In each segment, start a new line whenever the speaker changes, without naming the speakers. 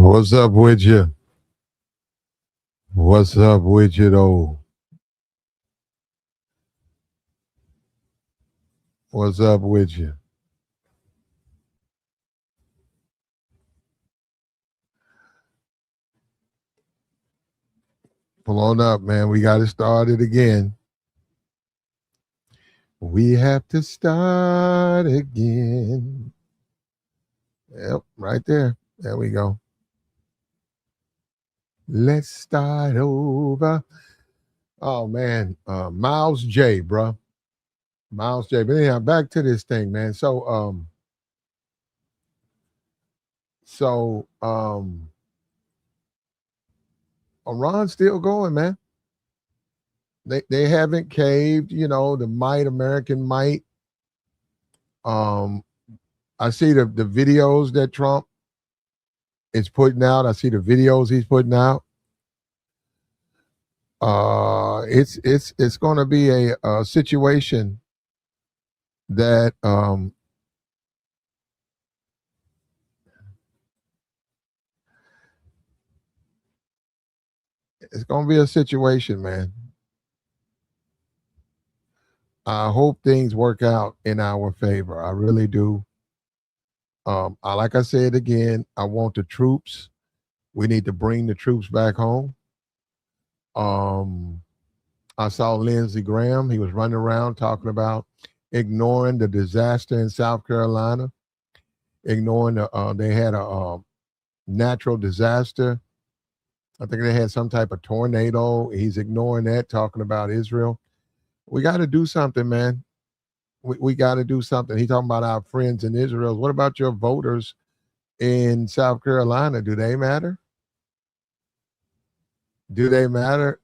What's up with you? What's up with you though? What's up with you? Pull on up, man. We got to start it again. We have to start again. Yep, right there. There we go. Let's start over. Oh man, Miles J, bro. Miles J. But anyhow, back to this thing, man. So Iran's still going, man. They haven't caved, the might, American might. Um, I see the videos that Trump is putting out. I see the videos he's putting out. It's going to be a situation that it's going to be a situation, man. I hope things work out in our favor. I really do. Like I said again, I want the troops. We need to bring the troops back home. Um, I saw Lindsey Graham. He was running around talking about ignoring the disaster in South Carolina, ignoring they had a natural disaster. I think they had some type of tornado. He's ignoring that, talking about Israel. We got to do something, man. We got to do something. He's talking about our friends in Israel. What about your voters in South Carolina? Do they matter? Do they matter?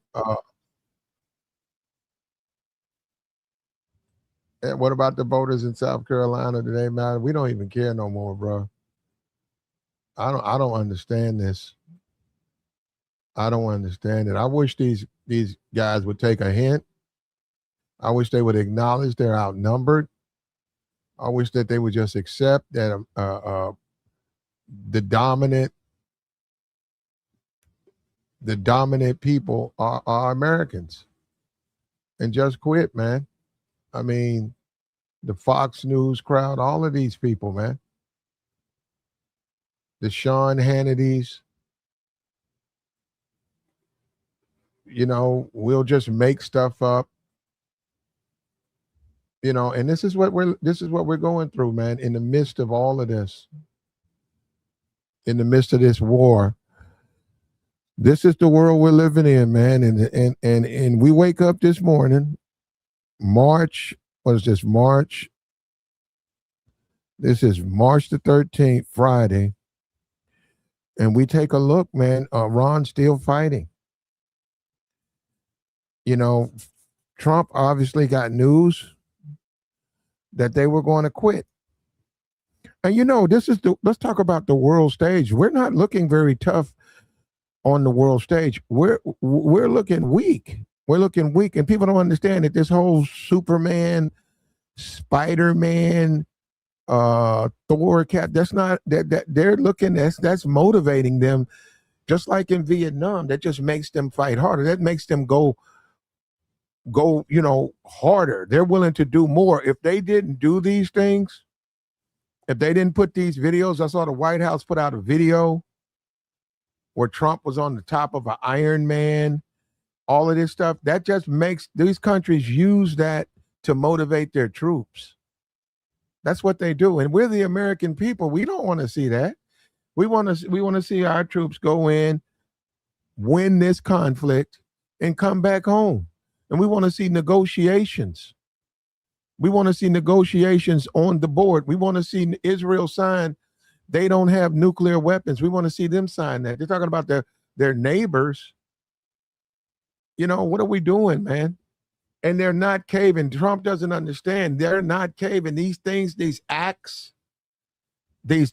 And what about the voters in South Carolina? Do they matter? We don't even care no more, bro. I don't understand this. I don't understand it. I wish these guys would take a hint. I wish they would acknowledge they're outnumbered. I wish that they would just accept that the dominant the dominant people are Americans and just quit, man. I mean, the Fox News crowd, all of these people, man. The Sean Hannitys, we'll just make stuff up, and this is what we're going through, man, in the midst of all of this, in the midst of this war. This is the world we're living in, man. And we wake up this morning, March, what is this, March? This is March the 13th, Friday. And we take a look, man, Ron's still fighting. Trump obviously got news that they were going to quit. And let's talk about the world stage. We're not looking very tough on the world stage. We're looking weak. We're looking weak, and people don't understand that this whole Superman, Spider-Man, Thor, Cap. That's not that they're looking. That's motivating them, just like in Vietnam. That just makes them fight harder. That makes them go, harder. They're willing to do more. If they didn't do these things, if they didn't put these videos, I saw the White House put out a video where Trump was on the top of an Iron Man, all of this stuff, that just makes these countries use that to motivate their troops. That's what they do. And we're the American people. We don't want to see that. We want to see our troops go in, win this conflict, and come back home. And we want to see negotiations. We want to see negotiations on the board. We want to see Israel sign they don't have nuclear weapons. We want to see them sign that. They're talking about their neighbors. What are we doing, man? And they're not caving. Trump doesn't understand. They're not caving. These things, these acts, this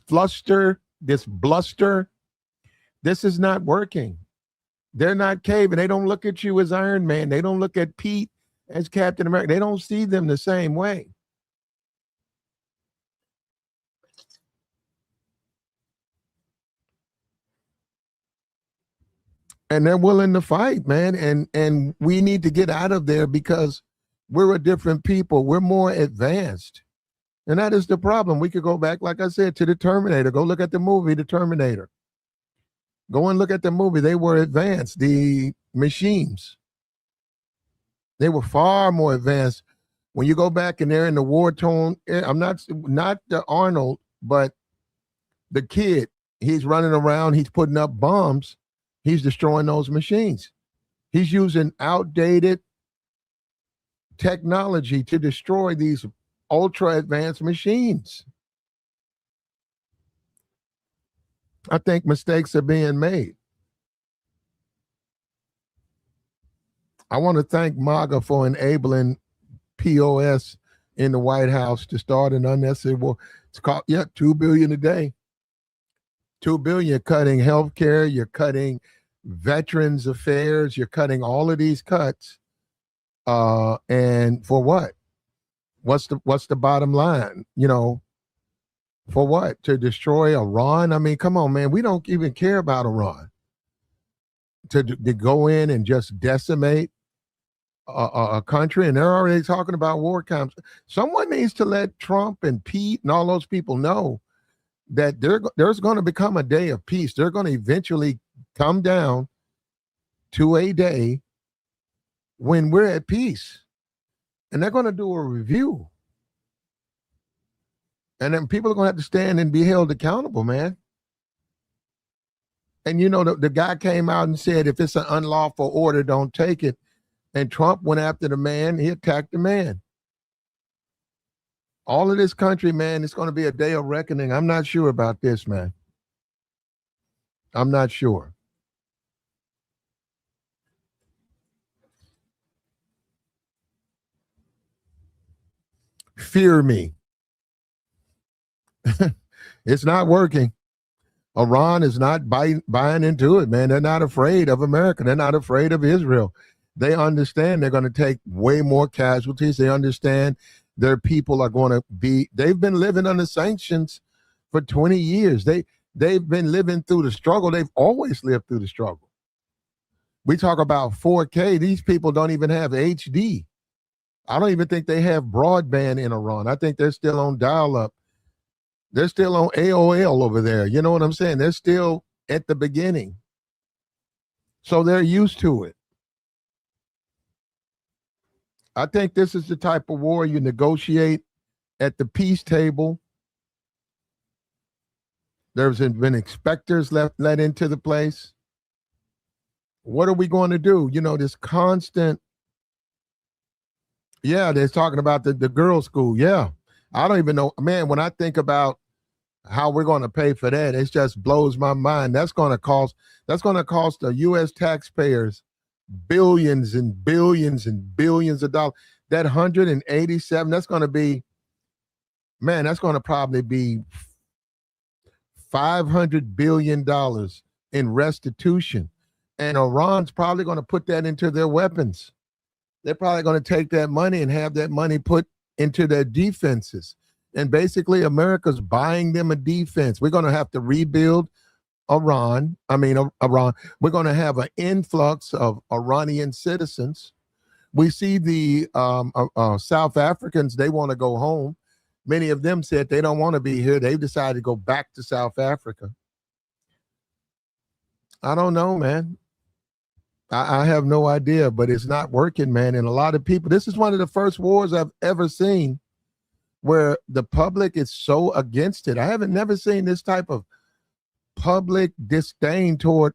fluster, this bluster, this is not working. They're not caving. They don't look at you as Iron Man. They don't look at Pete as Captain America. They don't see them the same way. and they're willing to fight, man. And we need to get out of there because we're a different people. We're more advanced. And that is the problem. We could go back, like I said, to the Terminator. Go look at the movie, The Terminator. Go and look at the movie. They were advanced. The machines, they were far more advanced. When you go back and they're in the war torn, I'm not the Arnold, but the kid. He's running around. He's putting up bombs. He's destroying those machines. He's using outdated technology to destroy these ultra advanced machines. I think mistakes are being made. I want to thank MAGA for enabling POS in the White House to start an unnecessary war. It's called, yeah, $2 billion a day. $2 billion, you're cutting healthcare, you're cutting veterans affairs, you're cutting all of these cuts. And for what? What's the bottom line? You know, for what? To destroy Iran? I mean, come on, man. We don't even care about Iran. To go in and just decimate a country, and they're already talking about war camps. Someone needs to let Trump and Pete and all those people know that there's going to become a day of peace. They're going to eventually come down to a day when we're at peace. And they're going to do a review. And then people are going to have to stand and be held accountable, man. And, you know, the guy came out and said, if it's an unlawful order, don't take it. And Trump went after the man. He attacked the man. All of this country, man, it's going to be a day of reckoning. I'm not sure about this, man. I'm not sure. Fear me. It's not working. Iran is not buying into it, man. They're not afraid of America. They're not afraid of Israel. They understand they're going to take way more casualties. They understand their people are going to be, they've been living under sanctions for 20 years. They've been living through the struggle. They've always lived through the struggle. We talk about 4K. These people don't even have HD. I don't even think they have broadband in Iran. I think they're still on dial-up. They're still on AOL over there. You know what I'm saying? They're still at the beginning. So they're used to it. I think this is the type of war you negotiate at the peace table. There's been inspectors let into the place. What are we going to do? You know, this constant. Yeah, they're talking about the girls' school. Yeah. I don't even know. Man, when I think about how we're going to pay for that, it just blows my mind. That's going to cost the U.S. taxpayers billions and billions and billions of dollars. That 187, that's going to be, man, that's going to probably be $500 billion in restitution. And Iran's probably going to put that into their weapons. They're probably going to take that money and have that money put into their defenses. And basically, America's buying them a defense. We're going to have to rebuild Iran. We're going to have an influx of Iranian citizens. We see the South Africans, they want to go home. Many of them said they don't want to be here. They've decided to go back to South Africa. I don't know, man. I have no idea, but it's not working, man. And a lot of people, this is one of the first wars I've ever seen where the public is so against it. I haven't never seen this type of public disdain toward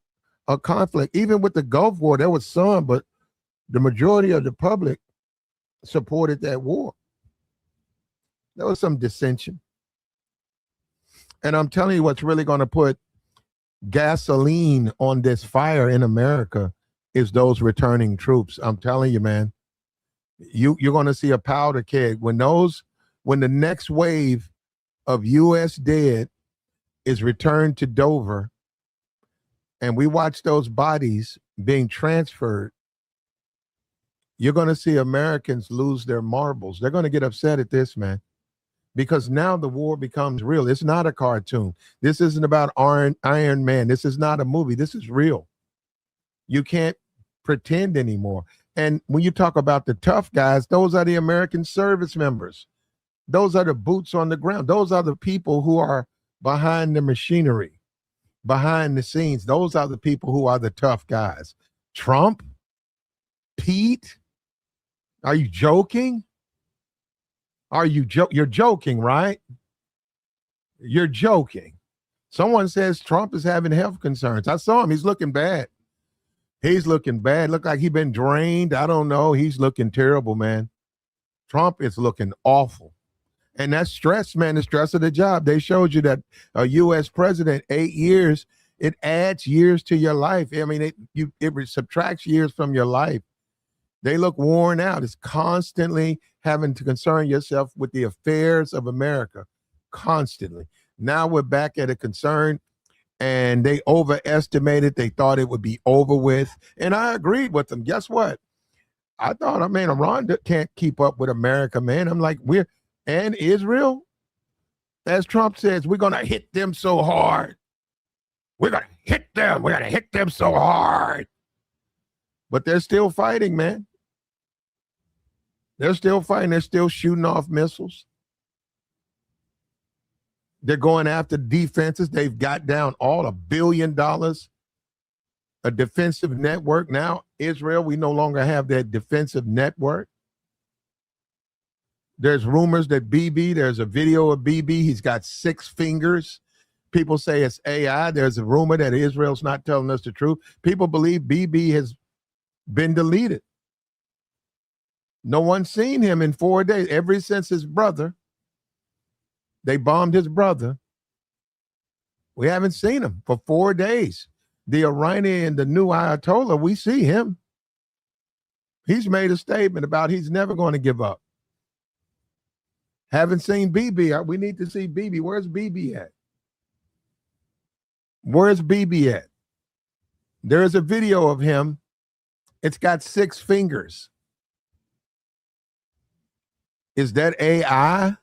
a conflict. Even with the Gulf War, there was some, but the majority of the public supported that war. There was some dissension. And I'm telling you what's really going to put gasoline on this fire in America is those returning troops. I'm telling you, man, you're going to see a powder keg when the next wave of U.S. dead is returned to Dover, and we watch those bodies being transferred. You're going to see Americans lose their marbles. They're going to get upset at this, man, because now the war becomes real. It's not a cartoon. This isn't about Iron Man. This is not a movie. This is real. You can't pretend anymore. And when you talk about the tough guys, those are the American service members. Those are the boots on the ground. Those are the people who are behind the machinery, behind the scenes. Those are the people who are the tough guys. Trump, Pete, are you joking? You're joking, right? You're joking. Someone says Trump is having health concerns. I saw him. He's looking bad. He's looking bad. Look like he's been drained. I don't know. He's looking terrible, man. Trump is looking awful. And that's stress, man, the stress of the job. They showed you that a U.S. president, 8 years, it adds years to your life. I mean, it subtracts years from your life. They look worn out. It's constantly having to concern yourself with the affairs of America, constantly. Now we're back at a concern, and they overestimated. They thought it would be over with. And I agreed with them. Guess what? I thought, Iran can't keep up with America, man. I'm like, and Israel, as Trump says, we're going to hit them so hard. We're going to hit them. We're going to hit them so hard. But they're still fighting, man. They're still fighting. They're still shooting off missiles. They're going after defenses. They've got down all $1 billion, a defensive network. Now, Israel, we no longer have that defensive network. There's rumors that there's a video of Bibi. He's got 6 fingers. People say it's AI. There's a rumor that Israel's not telling us the truth. People believe Bibi has been deleted. No one's seen him in 4 days. Ever since his brother, they bombed his brother. We haven't seen him for 4 days. The Iranian, the new Ayatollah, we see him. He's made a statement about he's never going to give up. Haven't seen Bibi. We need to see Bibi. Where's Bibi at? Where's Bibi at? There is a video of him. It's got 6 fingers. Is that AI?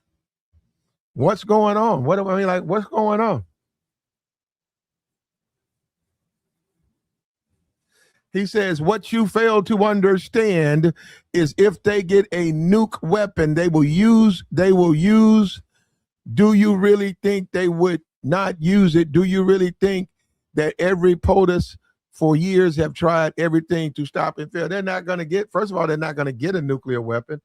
What's going on? What's going on? He says, what you fail to understand is if they get a nuke weapon, they will use. Do you really think they would not use it? Do you really think that every POTUS for years have tried everything to stop and fail? They're not going to get, first of all, they're not going to get a nuclear weapon.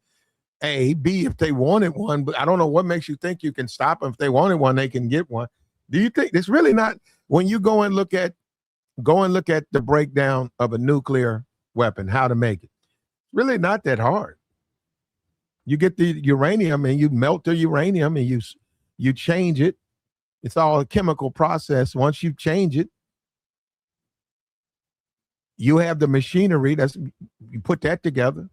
A, B, if they wanted one, but I don't know what makes you think you can stop them. If they wanted one, they can get one. Do you think it's really not, when you go and look at the breakdown of a nuclear weapon, how to make it, it's really not that hard. You get the uranium and you melt the uranium and you change it. It's all a chemical process. Once you change it, you have the machinery you put that together.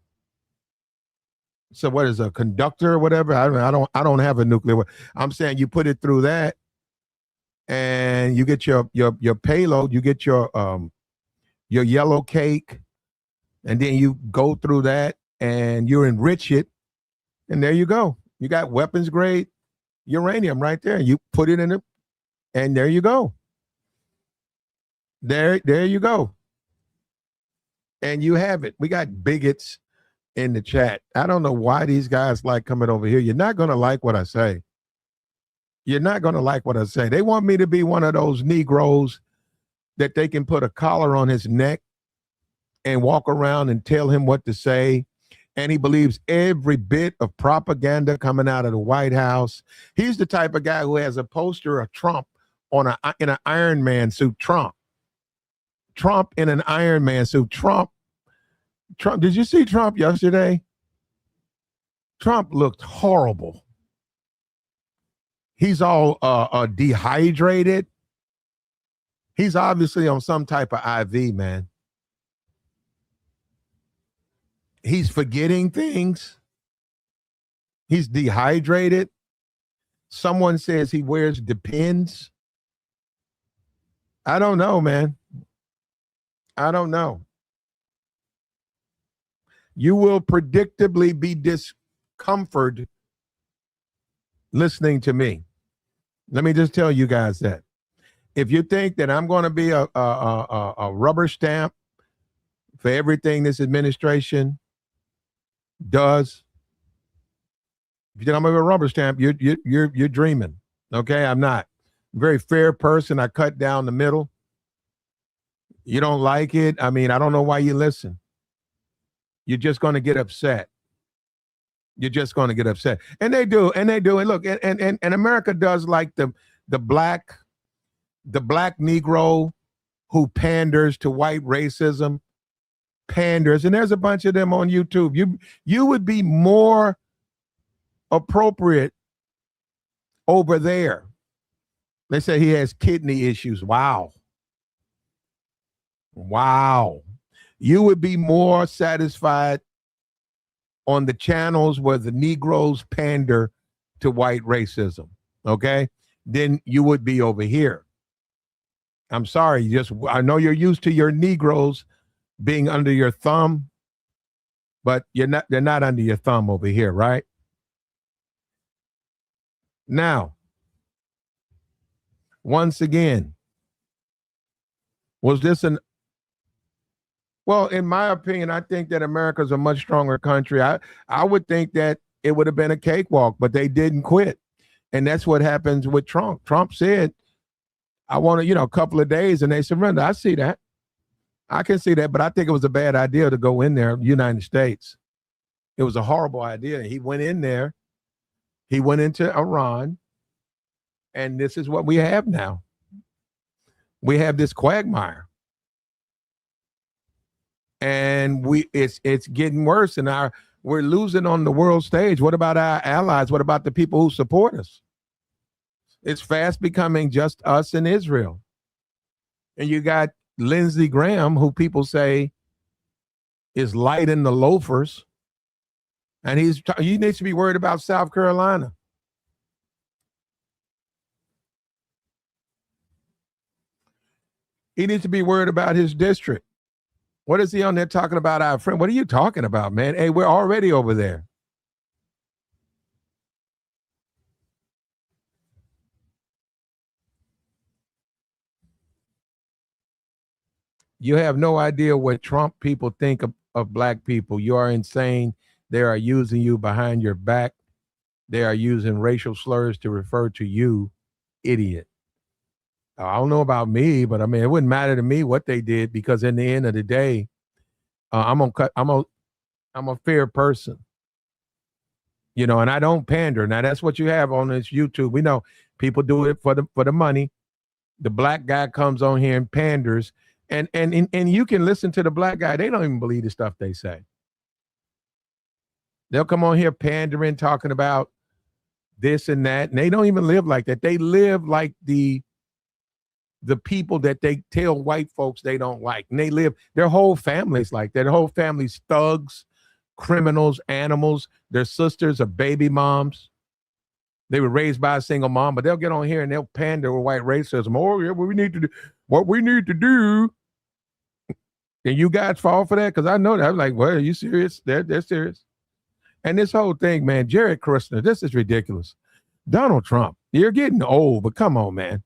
So what is a conductor or whatever? I don't have a nuclear weapon. I'm saying you put it through that, and you get your payload. You get your yellow cake, and then you go through that and you enrich it, and there you go. You got weapons grade uranium right there. You put it in it, and there you go. There you go. And you have it. We got bigots in the chat. I don't know why these guys like coming over here. You're not going to like what I say. You're not going to like what I say. They want me to be one of those Negroes that they can put a collar on his neck and walk around and tell him what to say. And he believes every bit of propaganda coming out of the White House. He's the type of guy who has a poster of Trump in an Iron Man suit. Trump in an Iron Man suit. Trump. Did you see Trump yesterday? Trump looked horrible. He's all dehydrated. He's obviously on some type of IV, man. He's forgetting things. He's dehydrated. Someone says he wears Depends. I don't know, man. I don't know. You will predictably be discomforted listening to me. Let me just tell you guys that. If you think that I'm going to be a rubber stamp for everything this administration does. If you think I'm a rubber stamp, you're dreaming. Okay, I'm not. I'm a very fair person. I cut down the middle. You don't like it. I mean, I don't know why you listen. You're just going to get upset. You're just going to get upset, and they do, and they do. And look, and America does like the black Negro who panders to white racism, panders, and there's a bunch of them on YouTube. You would be more appropriate over there. They say he has kidney issues. Wow. You would be more satisfied on the channels where the Negroes pander to white racism, okay, than you would be over here. I'm sorry, I know you're used to your Negroes being under your thumb, but they're not under your thumb over here, right? Now, once again, was this well, in my opinion, I think that America's a much stronger country. I would think that it would have been a cakewalk, but they didn't quit. And that's what happens with Trump. Trump said, I want to, a couple of days, and they surrender. I see that. I can see that, but I think it was a bad idea to go in there, United States. It was a horrible idea. He went in there. He went into Iran, and this is what we have now. We have this quagmire. And it's getting worse, and we're losing on the world stage. What about our allies? What about the people who support us? It's fast becoming just us and Israel. And you got Lindsey Graham, who people say is lighting the loafers, and he needs to be worried about South Carolina. He needs to be worried about his district. What is he on there talking about our friend? What are you talking about, man? Hey, we're already over there. You have no idea what Trump people think of black people. You are insane. They are using you behind your back. They are using racial slurs to refer to you, idiot. I don't know about me, but I mean, it wouldn't matter to me what they did, because in the end of the day, I'm a fair person, and I don't pander. Now that's what you have on this YouTube. We know people do it for the money. The black guy comes on here and panders, and you can listen to the black guy. They don't even believe the stuff they say. They'll come on here pandering, talking about this and that, and they don't even live like that. They live like the people that they tell white folks they don't like. And they live, their whole family's like that. Their whole family's thugs, criminals, animals. Their sisters are baby moms. They were raised by a single mom, but they'll get on here and they'll pander with white racism. Oh, yeah, what we need to do. And you guys fall for that? Because I know that. I'm like, well, are you serious? They're serious. And this whole thing, man, Jared Kushner, this is ridiculous. Donald Trump, you're getting old, but come on, man.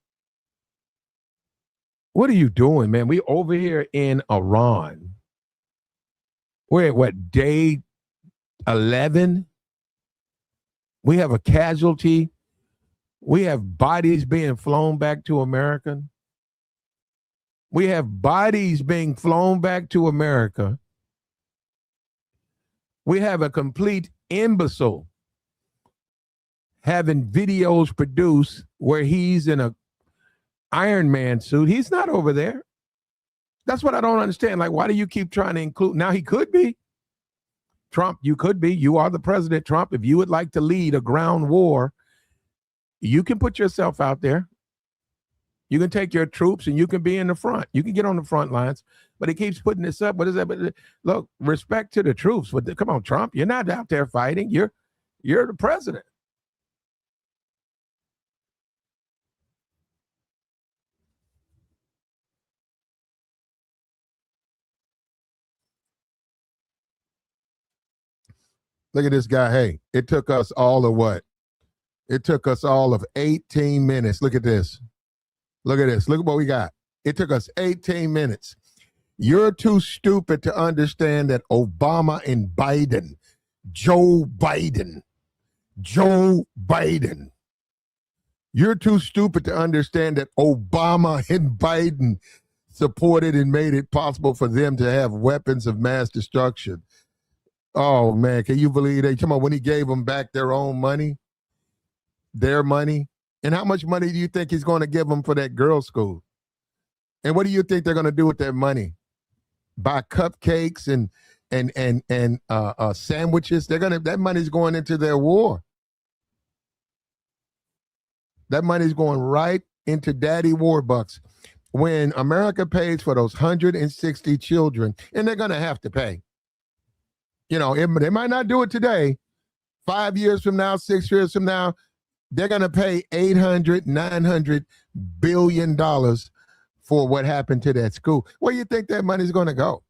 What are you doing, man? We over here in Iran. We're at what, day 11? We have a casualty. We have bodies being flown back to America. We have bodies being flown back to America. We have a complete imbecile having videos produced where he's in a Iron Man suit. He's not over there. That's what I don't understand. Like, why do you keep trying to include? Now he could be. Trump, you could be. You are the president, Trump. If you would like to lead a ground war, you can put yourself out there. You can take your troops and you can be in the front. You can get on the front lines. But he keeps putting this up. What is that? But look, respect to the troops. But come on, Trump, you're not out there fighting. You're the president. Look at this guy. Hey, it took us all of what? It took us all of 18 minutes. Look at this. Look at this. Look at what we got. It took us 18 minutes. You're too stupid to understand that Obama and Biden, Joe Biden, you're too stupid to understand that Obama and Biden supported and made it possible for them to have weapons of mass destruction. Oh, man, can you believe that? Come on, when he gave them back their own money, their money. And how much money do you think he's going to give them for that girls' school? And what do you think they're going to do with that money? Buy cupcakes and sandwiches. That money's going into their war. That money's going right into Daddy Warbucks. When America pays for those 160 children, and they're going to have to pay. You know, they might not do it today. 5 years from now, 6 years from now, they're going to pay $800, $900 billion for what happened to that school. Where do you think that money's going to go?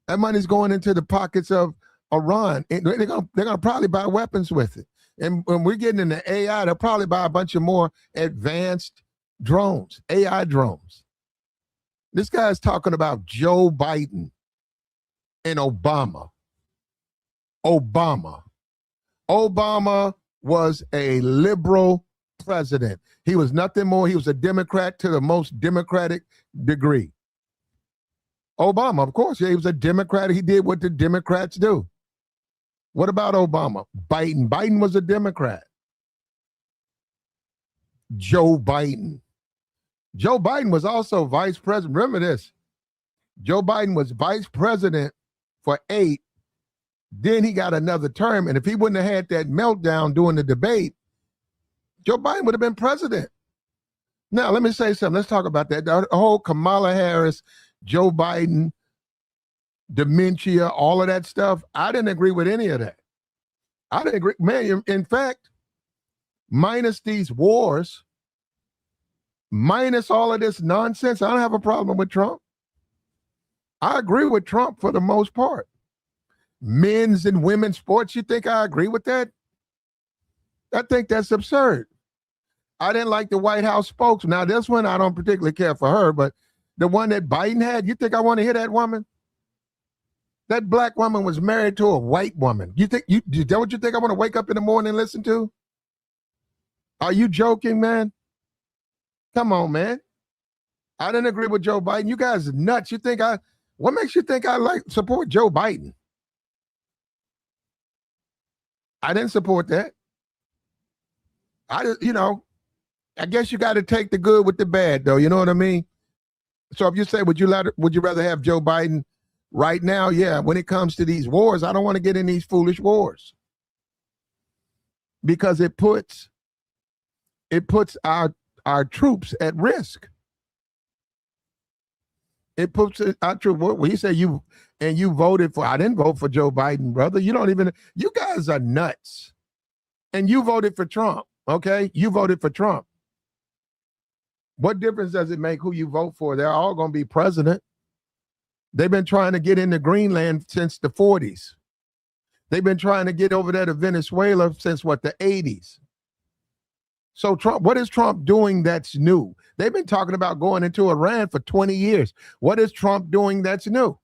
That money's going into the pockets of Iran. And they're going to probably buy weapons with it. And when we're getting into AI, they'll probably buy a bunch of more advanced drones, AI drones. This guy's talking about Joe Biden and Obama. Obama was a liberal president. He was nothing more. He was a Democrat to the most Democratic degree. Obama, of course, he was a Democrat. He did what the Democrats do. What about Obama? Biden was a Democrat. Joe Biden was also vice president. Remember this. Joe Biden was vice president for 8. Then he got another term. And if he wouldn't have had that meltdown during the debate, Joe Biden would have been president. Now, let me say something. Let's talk about that. The whole Kamala Harris, Joe Biden, dementia, all of that stuff. I didn't agree with any of that. I didn't agree. Man, in fact, minus these wars, minus all of this nonsense, I don't have a problem with Trump. I agree with Trump for the most part. Men's and women's sports, you think I agree with that? I think that's absurd. I didn't like the White House spokesman. Now, this one, I don't particularly care for her, but the one that Biden had, you think I want to hear that woman? That black woman was married to a white woman. You think is that what you think I want to wake up in the morning and listen to? Are you joking, man? Come on, man. I didn't agree with Joe Biden. You guys are nuts. What makes you think I support Joe Biden? I didn't support that. I guess you got to take the good with the bad, though. You know what I mean? So if you say, would you rather have Joe Biden right now? Yeah. When it comes to these wars, I don't want to get in these foolish wars because it puts our troops at risk. It puts our troops. Well, you say you voted for. I didn't vote for Joe Biden, brother. You guys are nuts. And you voted for Trump. Okay, you voted for Trump. What difference does it make who you vote for? They're all going to be president. They've been trying to get into Greenland since the 40s. They've been trying to get over there to Venezuela since the 80s. So Trump, what is Trump doing that's new? They've been talking about going into Iran for 20 years. What is Trump doing that's new?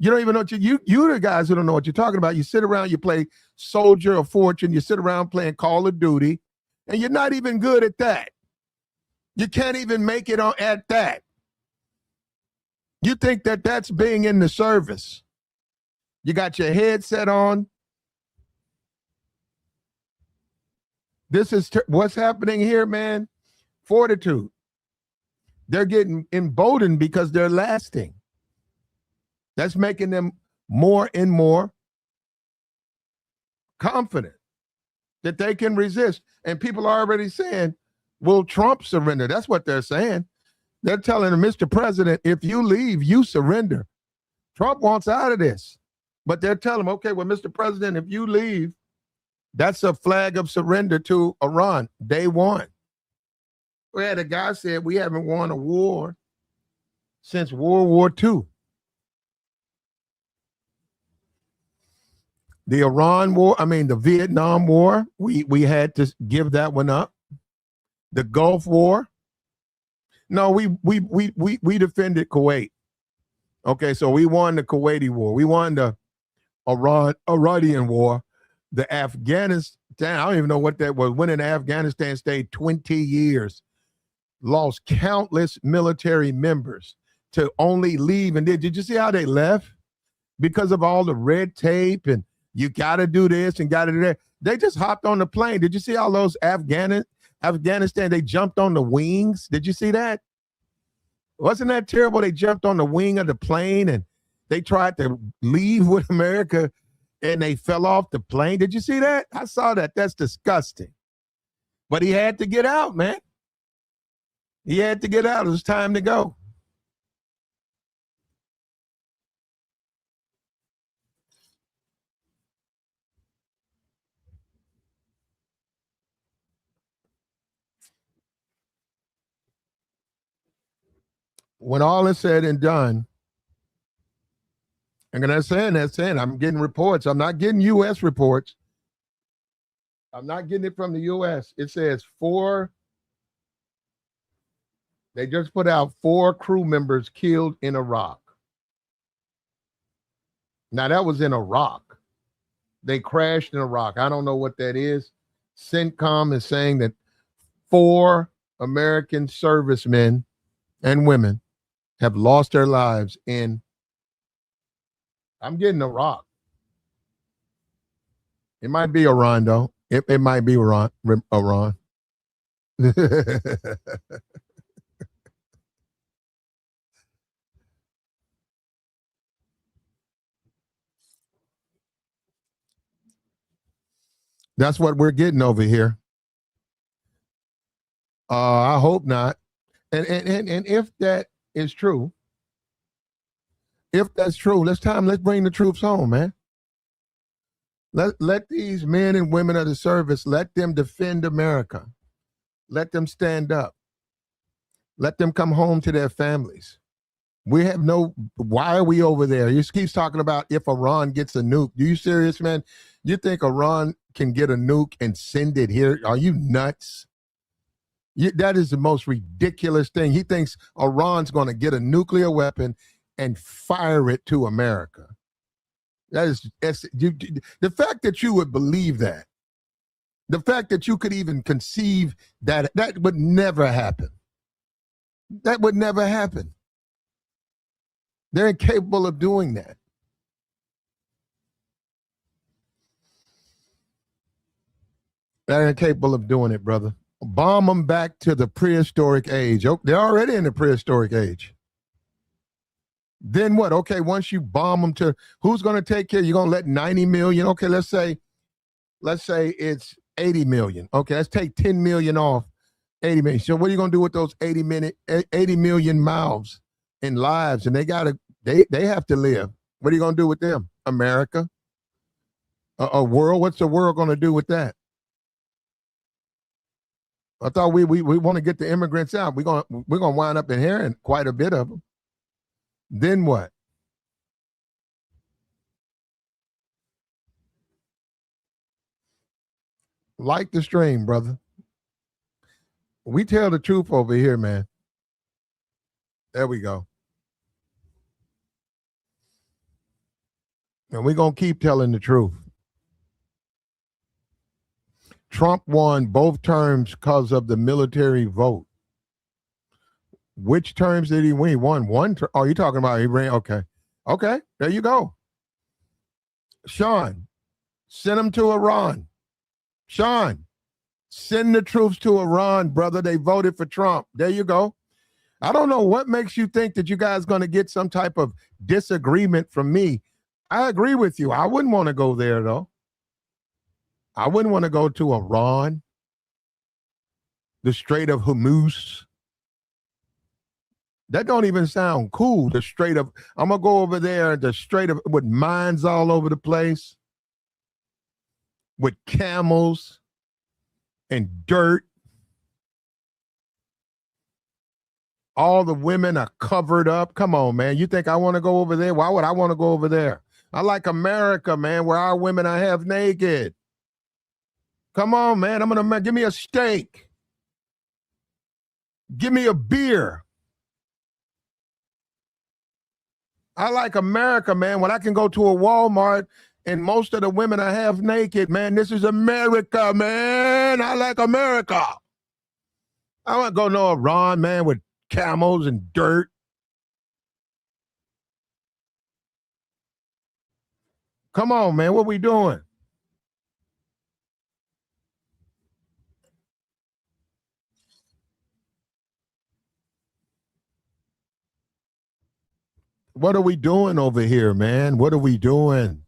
You don't even know you're the guys who don't know what you're talking about. You sit around, you play Soldier of Fortune, you sit around playing Call of Duty, and you're not even good at that. You can't even make it at that. You think that that's being in the service. You got your headset on. This is what's happening here, man. Fortitude. They're getting emboldened because they're lasting. That's making them more and more confident that they can resist. And people are already saying, will Trump surrender? That's what they're saying. They're telling him, Mr. President, if you leave, you surrender. Trump wants out of this. But they're telling him, okay, well, Mr. President, if you leave, that's a flag of surrender to Iran. Day one. We had a guy said we haven't won a war since World War II. The the Vietnam War, we had to give that one up. The Gulf War, No, we defended Kuwait. Okay, so we won the Kuwaiti war. We won the Iranian war. The Afghanistan, I don't even know what that was. When in Afghanistan stayed 20 years, lost countless military members to only leave. And did you see how they left? Because of all the red tape and you got to do this and got to do that. They just hopped on the plane. Did you see all those Afghanistan? They jumped on the wings. Did you see that? Wasn't that terrible? They jumped on the wing of the plane and they tried to leave with America and they fell off the plane. Did you see that? I saw that. That's disgusting. But he had to get out, man. He had to get out. It was time to go. When all is said and done, and that's saying, I'm getting reports. I'm not getting U.S. reports. I'm not getting it from the U.S. It says they just put out 4 crew members killed in Iraq. Now, that was in Iraq. They crashed in Iraq. I don't know what that is. CENTCOM is saying that 4 American servicemen and women have lost their lives in, I'm getting Iraq. It might be Iran, though. It might be Iran. That's what we're getting over here. I hope not. And if that is true, if that's true, let's bring the troops home, man. Let these men and women of the service, let them defend America. Let them stand up. Let them come home to their families. Why are we over there? You keep talking about if Iran gets a nuke. Are you serious, man? You think Iran can get a nuke and send it here? Are you nuts? That is the most ridiculous thing. He thinks Iran's going to get a nuclear weapon and fire it to America. The fact that you would believe that, the fact that you could even conceive that would never happen. That would never happen. They're incapable of doing that. They're incapable of doing it, brother. Bomb them back to the prehistoric age. Oh, they're already in the prehistoric age. Then what? Okay, once you bomb them to, who's going to take care? You're going to let 90 million? Okay, let's say it's 80 million. Okay, let's take 10 million off 80 million. So what are you going to do with those 80 million mouths and lives? And they have to live. What are you going to do with them? America? A world? What's the world going to do with that? I thought we want to get the immigrants out. We're going to wind up inheriting quite a bit of them. Then what? Like the stream, brother. We tell the truth over here, man. There we go. And we're going to keep telling the truth. Trump won both terms because of the military vote. Which terms did he win? He won one term. Oh, you're talking about he ran? Okay. Okay, there you go. Sean, send them to Iran. Sean, send the troops to Iran, brother. They voted for Trump. There you go. I don't know what makes you think that you guys going to get some type of disagreement from me. I agree with you. I wouldn't want to go there, though. I wouldn't want to go to Iran, the Strait of Hormuz. That don't even sound cool. The Strait of, I'm going to go over there, the Strait of, with mines all over the place, with camels and dirt. All the women are covered up. Come on, man. You think I want to go over there? Why would I want to go over there? I like America, man, where our women are half naked. Come on, man. I'm going to give me a steak. Give me a beer. I like America, man. When I can go to a Walmart and most of the women I have naked, man, this is America, man. I like America. I want to go to Iran, man, with camels and dirt. Come on, man. What we doing? What are we doing over here, man? What are we doing?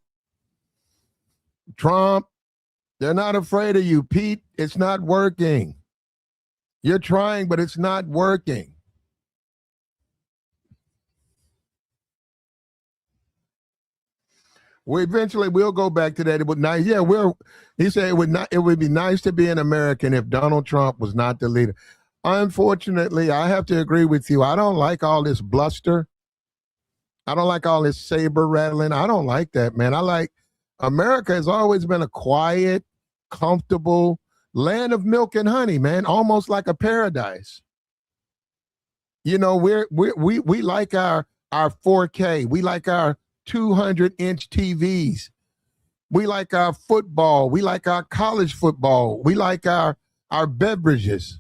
Trump, they're not afraid of you, Pete. It's not working. You're trying, but it's not working. We eventually will go back to that. It would nice. Yeah, he said it would not. It would be nice to be an American if Donald Trump was not the leader. Unfortunately, I have to agree with you. I don't like all this bluster. I don't like all this saber rattling. I don't like that, man. I like America has always been a quiet, comfortable land of milk and honey, man, almost like a paradise. You know, we like our 4K. We like our 200-inch TVs. We like our football. We like our college football. We like our beverages.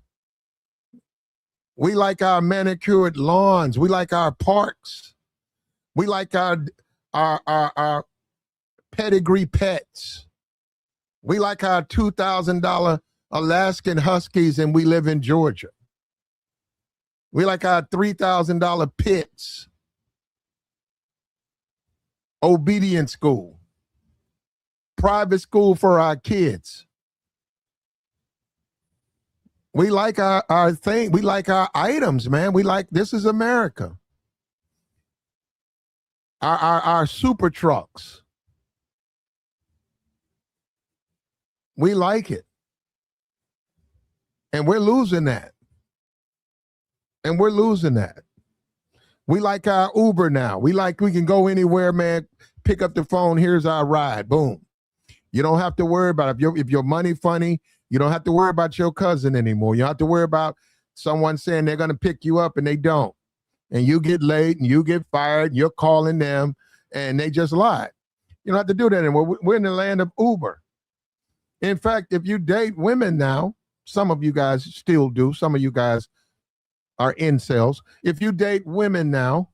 We like our manicured lawns. We like our parks. We like our pedigree pets. We like our $2,000 Alaskan Huskies, and we live in Georgia. We like our $3,000 pits. Obedience school. Private school for our kids. We like our thing. We like our items, man. We like, this is America. Our super trucks. We like it. And we're losing that. And we're losing that. We like our Uber now. We can go anywhere, man. Pick up the phone. Here's our ride. Boom. You don't have to worry about if your money funny. You don't have to worry about your cousin anymore. You don't have to worry about someone saying they're going to pick you up and they don't. And you get late and you get fired. You're calling them and they just lied. You don't have to do that anymore. We're in the land of Uber. In fact, if you date women now, some of you guys still do. Some of you guys are incels. If you date women now,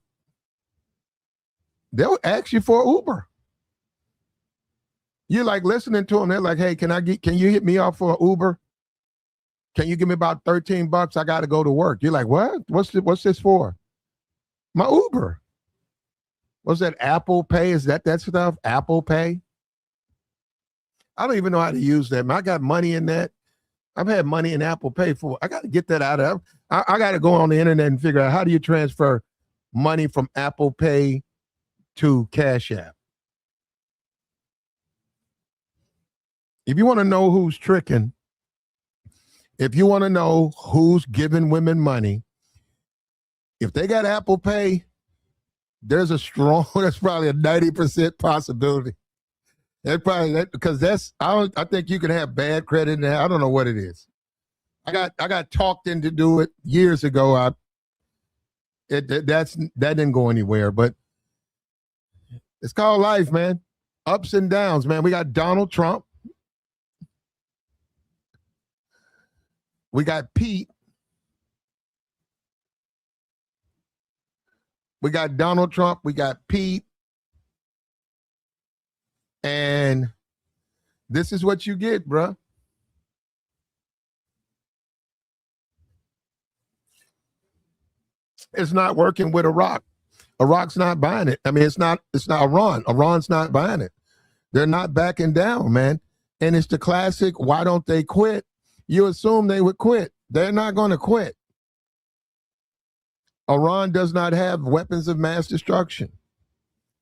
they'll ask you for Uber. You're like listening to them. They're like, hey, can you hit me off for an Uber? Can you give me about $13? I got to go to work. You're like, what? What's this for? My Uber. What's that? Apple Pay? Is that stuff? Apple Pay? I don't even know how to use that. I got money in that. I've had money in Apple Pay for. I got to get that out of. I got to go on the internet and figure out how do you transfer money from Apple Pay to Cash App. If you want to know who's tricking, if you want to know who's giving women money, if they got Apple Pay, there's that's probably a 90% possibility. That's probably because I think you can have bad credit in there. I don't know what it is. I got talked into do it years ago. That didn't go anywhere, but it's called life, man. Ups and downs, man. We got Donald Trump. We got Pete. We got Donald Trump. We got Pete. And this is what you get, bruh. It's not working with Iraq. Iraq's not buying it. I mean, it's not Iran. Iran's not buying it. They're not backing down, man. And it's the classic, why don't they quit? You assume they would quit. They're not going to quit. Iran does not have weapons of mass destruction.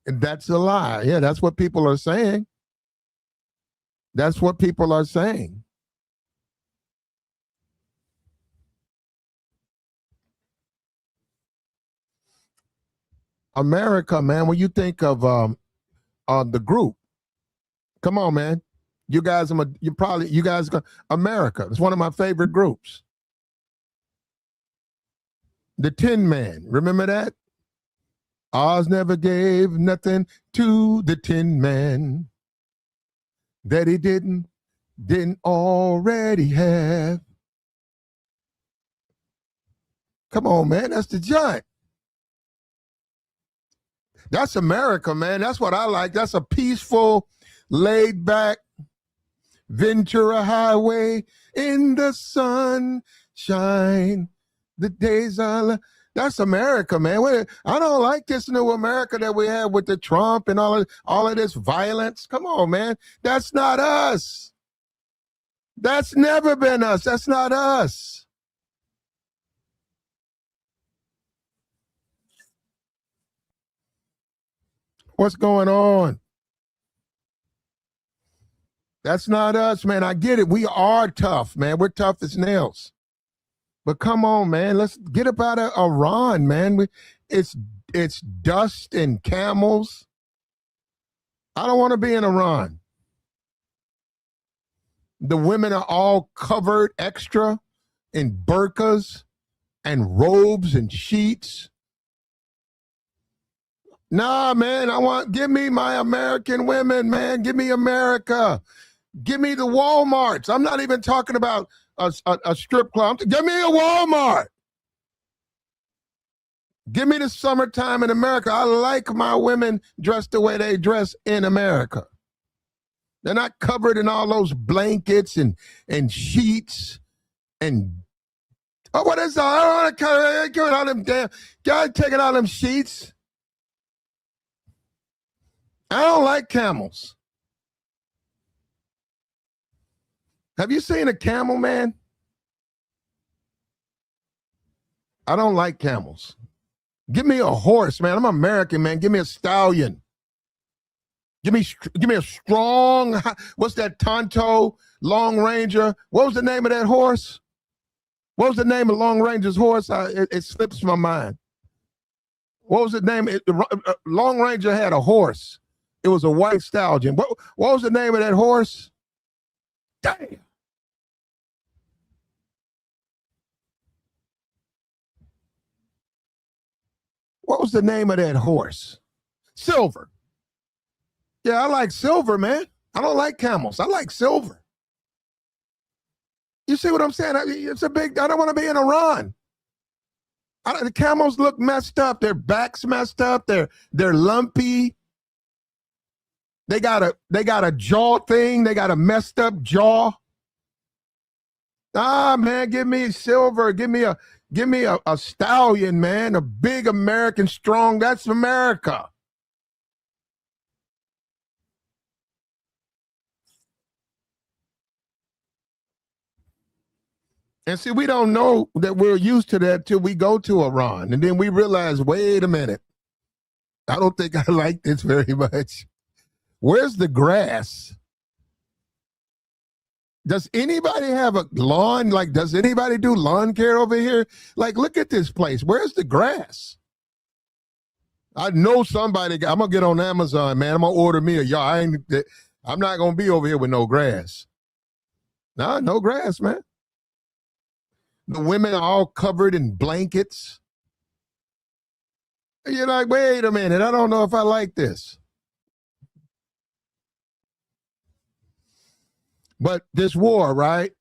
And that's a lie. Yeah, that's what people are saying. That's what people are saying. America, man, when you think of the group, come on, man. You guys, America. It's one of my favorite groups. The Tin Man. Remember that? Oz never gave nothing to the Tin Man that he didn't already have. Come on, man. That's the giant. That's America, man. That's what I like. That's a peaceful, laid back Ventura Highway in the sunshine. The days are. That's America, man. I don't like this new America that we have with the Trump and all of this violence. Come on, man. That's not us. That's never been us. That's not us. What's going on? That's not us, man. I get it. We are tough, man. We're tough as nails. But come on, man. Let's get up out of Iran, man. It's dust and camels. I don't want to be in Iran. The women are all covered extra in burqas and robes and sheets. Nah, man, give me my American women, man. Give me America. Give me the Walmarts. I'm not even talking about a strip club. Give me a Walmart. Give me the summertime in America. I like my women dressed the way they dress in America. They're not covered in all those blankets and sheets and what is that? I don't want to carry all them damn guys taking all them sheets. I don't like camels. Have you seen a camel, man? I don't like camels. Give me a horse, man. I'm American, man. Give me a stallion. Give me a strong, what's that, Tonto, Long Ranger? What was the name of that horse? What was the name of Long Ranger's horse? It slips my mind. What was the name? Long Ranger had a horse. It was a white stallion. What was the name of that horse? Damn. What was the name of that horse? Silver. Yeah, I like silver, man. I don't like camels. I like silver. You see what I'm saying? I don't want to be in Iran. The camels look messed up. Their backs messed up. They're lumpy. They got a jaw thing. They got a messed up jaw. Ah, man, give me silver. Give me a stallion, man. A big American strong. That's America. And see, we don't know that we're used to that till we go to Iran. And then we realize, wait a minute. I don't think I like this very much. Where's the grass? Does anybody have a lawn? Like, does anybody do lawn care over here? Like, look at this place. Where's the grass? I know somebody. I'm gonna get on Amazon, man. I'm gonna order me a yard. I'm not gonna be over here with no grass. Nah, no grass, man. The women are all covered in blankets. You're like, wait a minute. I don't know if I like this. But this war, right?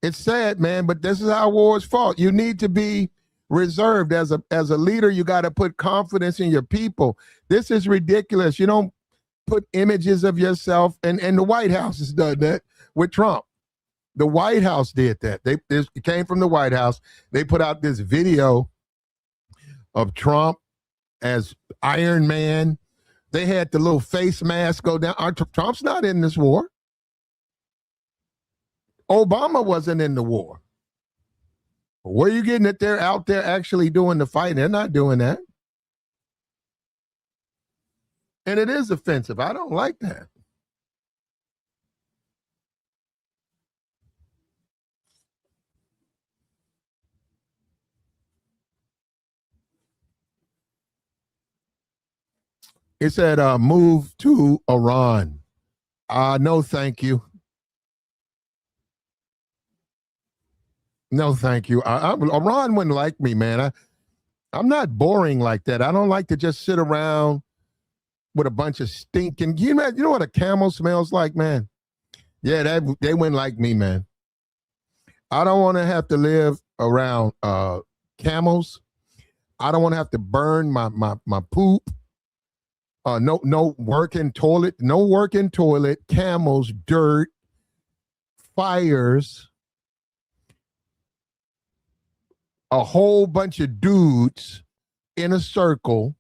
It's sad, man, but this is how wars fought. You need to be reserved as a leader. You got to put confidence in your people. This is ridiculous. You don't put images of yourself, and the White House has done that with Trump. The White House did that. It came from the White House. They put out this video of Trump as Iron Man. They had the little face mask go down. Trump's not in this war. Obama wasn't in the war. Where are you getting it? They're out there actually doing the fighting. They're not doing that. And it is offensive. I don't like that. It said, move to Iran. No, thank you. No, thank you. Ron wouldn't like me, man. I'm not boring like that. I don't like to just sit around with a bunch of stinking. You know what a camel smells like, man? Yeah, they wouldn't like me, man. I don't want to have to live around camels. I don't want to have to burn my poop. No working toilet, camels, dirt, fires, a whole bunch of dudes in a circle.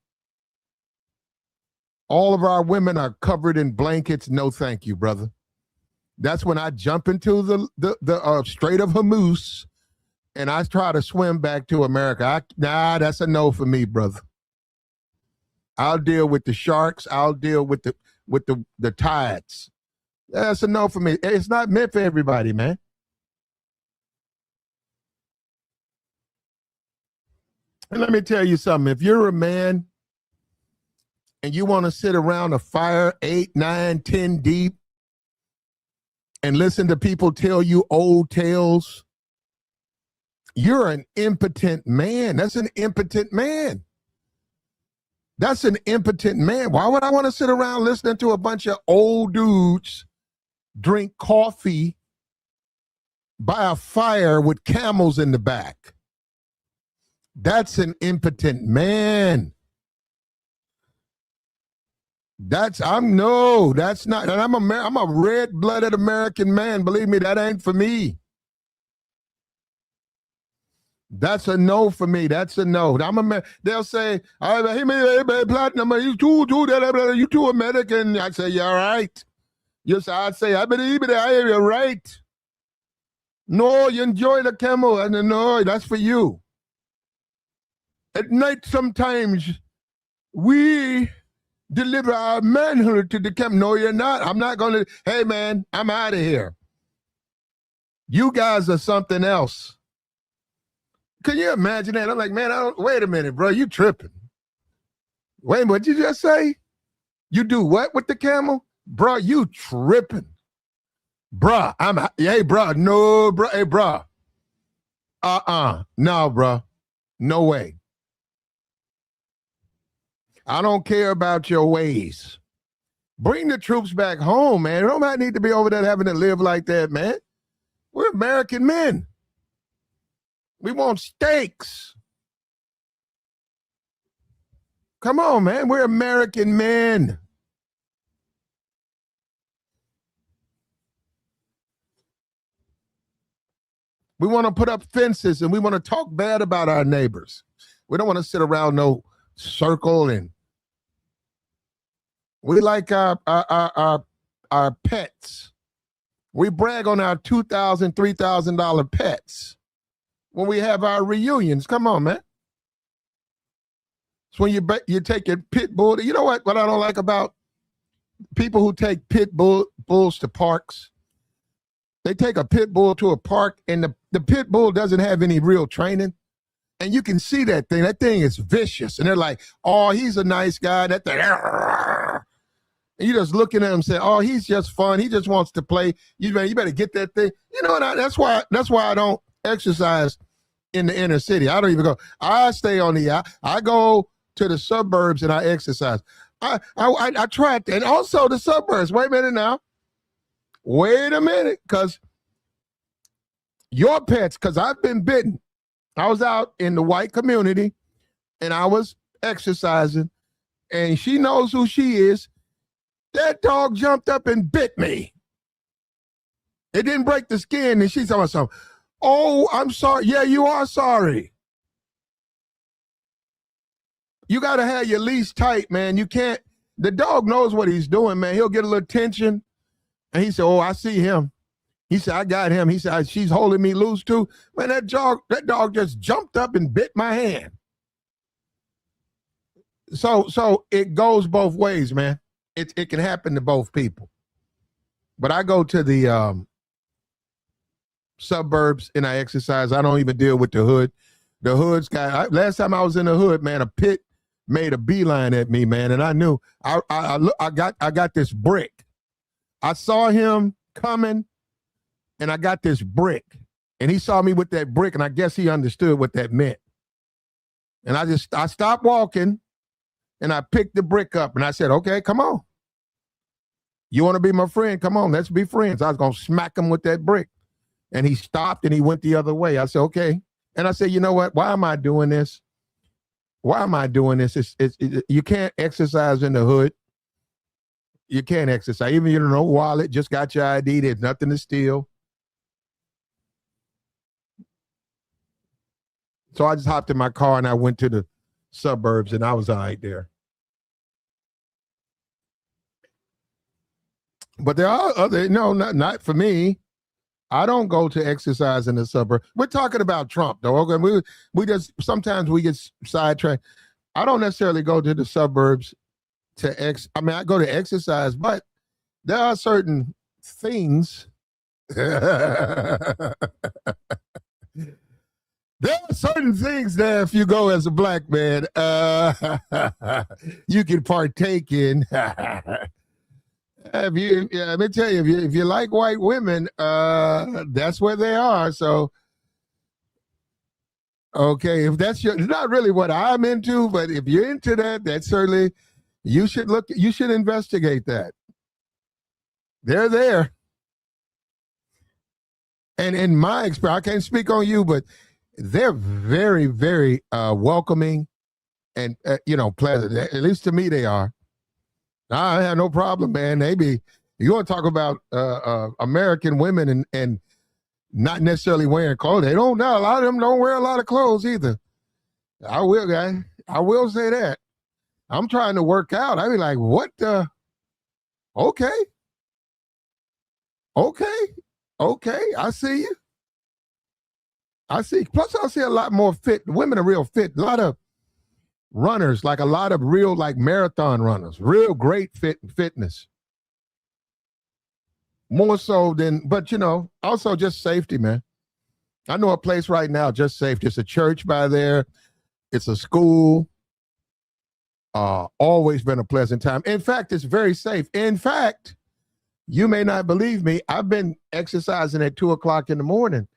All of our women are covered in blankets. No, thank you, brother. That's when I jump into the Strait of Hormuz and I try to swim back to America. That's a no for me, brother. I'll deal with the sharks. I'll deal with the tides. That's a no for me. It's not meant for everybody, man. And let me tell you something. If you're a man and you want to sit around a fire 8, 9, 10 deep and listen to people tell you old tales, you're an impotent man. That's an impotent man. That's an impotent man. Why would I want to sit around listening to a bunch of old dudes drink coffee by a fire with camels in the back? That's an impotent man. That's not. And I'm a red-blooded American man. Believe me, that ain't for me. That's a no for me. That's a no. They'll say, hey, platinum, you too American. I say, you're right. Yes, I say, I believe it. You're right. No, you enjoy the camel. And no, that's for you. At night, sometimes we deliver our manhood to the camel. No, you're not. I'm not going to. Hey, man, I'm out of here. You guys are something else. Can you imagine that? I'm like, man, wait a minute, bro. You tripping. Wait, what'd you just say? You do what with the camel? Bro, you tripping. Bruh, hey, bro. No, bro. Hey, bro. No, bro. No way. I don't care about your ways. Bring the troops back home, man. Nobody need to be over there having to live like that, man. We're American men. We want steaks. Come on, man. We're American men. We want to put up fences and we want to talk bad about our neighbors. We don't want to sit around no circle, and we like our pets. We brag on our $2,000, $3,000 pets when we have our reunions. Come on, man. It's when you take your pit bull. You know what I don't like about people who take bulls to parks? They take a pit bull to a park, and the pit bull doesn't have any real training. And you can see that thing. That thing is vicious. And they're like, oh, he's a nice guy. That thing. And you just looking at him saying, oh, he's just fun. He just wants to play. You better get that thing. You know, and that's why I don't exercise in the inner city. I don't even go. I stay on I go to the suburbs and I exercise. I tried that. And also the suburbs. Wait a minute now. Wait a minute. Because your pets, because I've been bitten. I was out in the white community and I was exercising, and she knows who she is. That dog jumped up and bit me. It didn't break the skin, and she's talking something. Oh, I'm sorry. Yeah, you are sorry. You got to have your leash tight, man. You can't. The dog knows what he's doing, man. He'll get a little tension, and he said, oh, I see him. He said, I got him. He said, she's holding me loose too. Man, that dog just jumped up and bit my hand. So it goes both ways, man. It can happen to both people. But I go to the suburbs and I exercise. I don't even deal with the hood. The hood's got, last time I was in the hood, man, a pit made a beeline at me, man. And I knew I got this brick. I saw him coming. And I got this brick, And he saw me with that brick, and I guess he understood what that meant. And I stopped walking, and I picked the brick up, and I said, okay, come on. You want to be my friend? Come on, let's be friends. I was going to smack him with that brick. And he stopped, and he went the other way. I said, okay. And I said, you know what? Why am I doing this? Why am I doing this? You can't exercise in the hood. You can't exercise. Even if you don't know wallet, just got your ID. There's nothing to steal. So I just hopped in my car and I went to the suburbs and I was all right there. But there are other, no, not for me. I don't go to exercise in the suburb. We're talking about Trump, though. Okay, we just sometimes we get sidetracked. I don't necessarily go to the suburbs I go to exercise, but there are certain things. There are certain things that if you go as a black man, you can partake in. Let me tell you, if you like white women, that's where they are. So, okay, if that's it's not really what I'm into, but if you're into that, that's certainly you should investigate that. They're there, and in my experience, I can't speak on you, but they're very, very welcoming and pleasant. At least to me, they are. I have no problem, man. You want to talk about American women and not necessarily wearing clothes. They don't know. A lot of them don't wear a lot of clothes either. I will say that. I'm trying to work out. I be like, what the? Okay. I see you. I see. Plus, I see a lot more fit. Women are real fit. A lot of runners, like a lot of real like marathon runners, real great fitness. More so than, but also just safety, man. I know a place right now, just safety. It's a church by there. It's a school. Always been a pleasant time. In fact, it's very safe. In fact, you may not believe me. I've been exercising at 2:00 in the morning.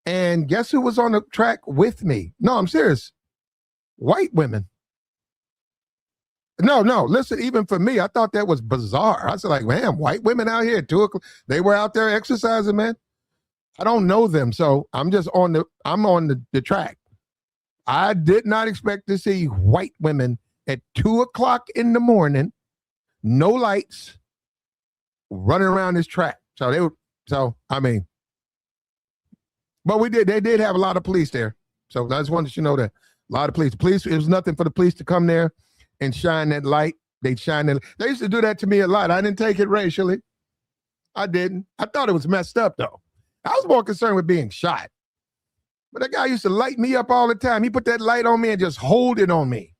And guess who was on the track with me? No, I'm serious. White women. No, listen, even for me, I thought that was bizarre. I was like, man, white women out here at 2:00, they were out there exercising, man. I don't know them, so I'm on the track. I did not expect to see white women at 2:00 in the morning, no lights, running around this track. But they did have a lot of police there. So I just wanted you to know that. A lot of police. It was nothing for the police to come there and shine that light. They used to do that to me a lot. I didn't take it racially. I didn't. I thought it was messed up, though. I was more concerned with being shot. But that guy used to light me up all the time. He put that light on me and just hold it on me.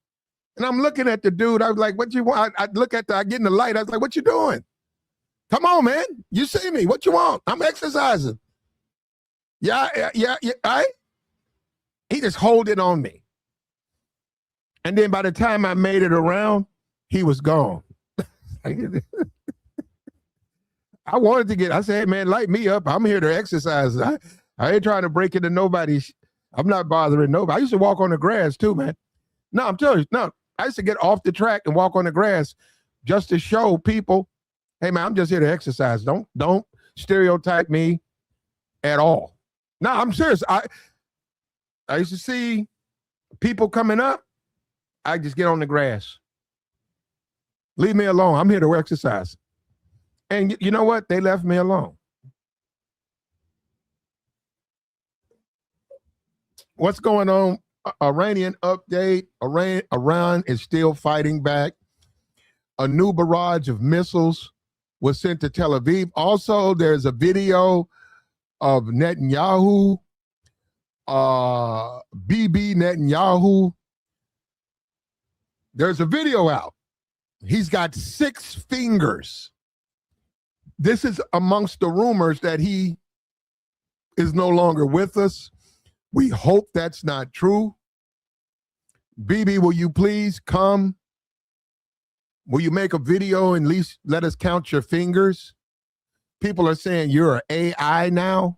And I'm looking at the dude. I was like, what you want? I get in the light. I was like, what you doing? Come on, man. You see me. What you want? I'm exercising. Yeah. He just hold it on me. And then by the time I made it around, he was gone. I said, hey, man, light me up. I'm here to exercise. I ain't trying to break into nobody's. I'm not bothering nobody. I used to walk on the grass too, man. No, I'm telling you, no. I used to get off the track and walk on the grass just to show people, hey, man, I'm just here to exercise. Don't stereotype me at all. No, I'm serious. I used to see people coming up. I just get on the grass. Leave me alone. I'm here to exercise. And you know what? They left me alone. What's going on? Iranian update. Iran is still fighting back. A new barrage of missiles was sent to Tel Aviv. Also, there's a video of Netanyahu, Bibi Netanyahu. There's a video out. He's got 6 fingers. This is amongst the rumors that he is no longer with us. We hope that's not true. Bibi, will you please come? Will you make a video and at least let us count your fingers? People are saying you're an AI now.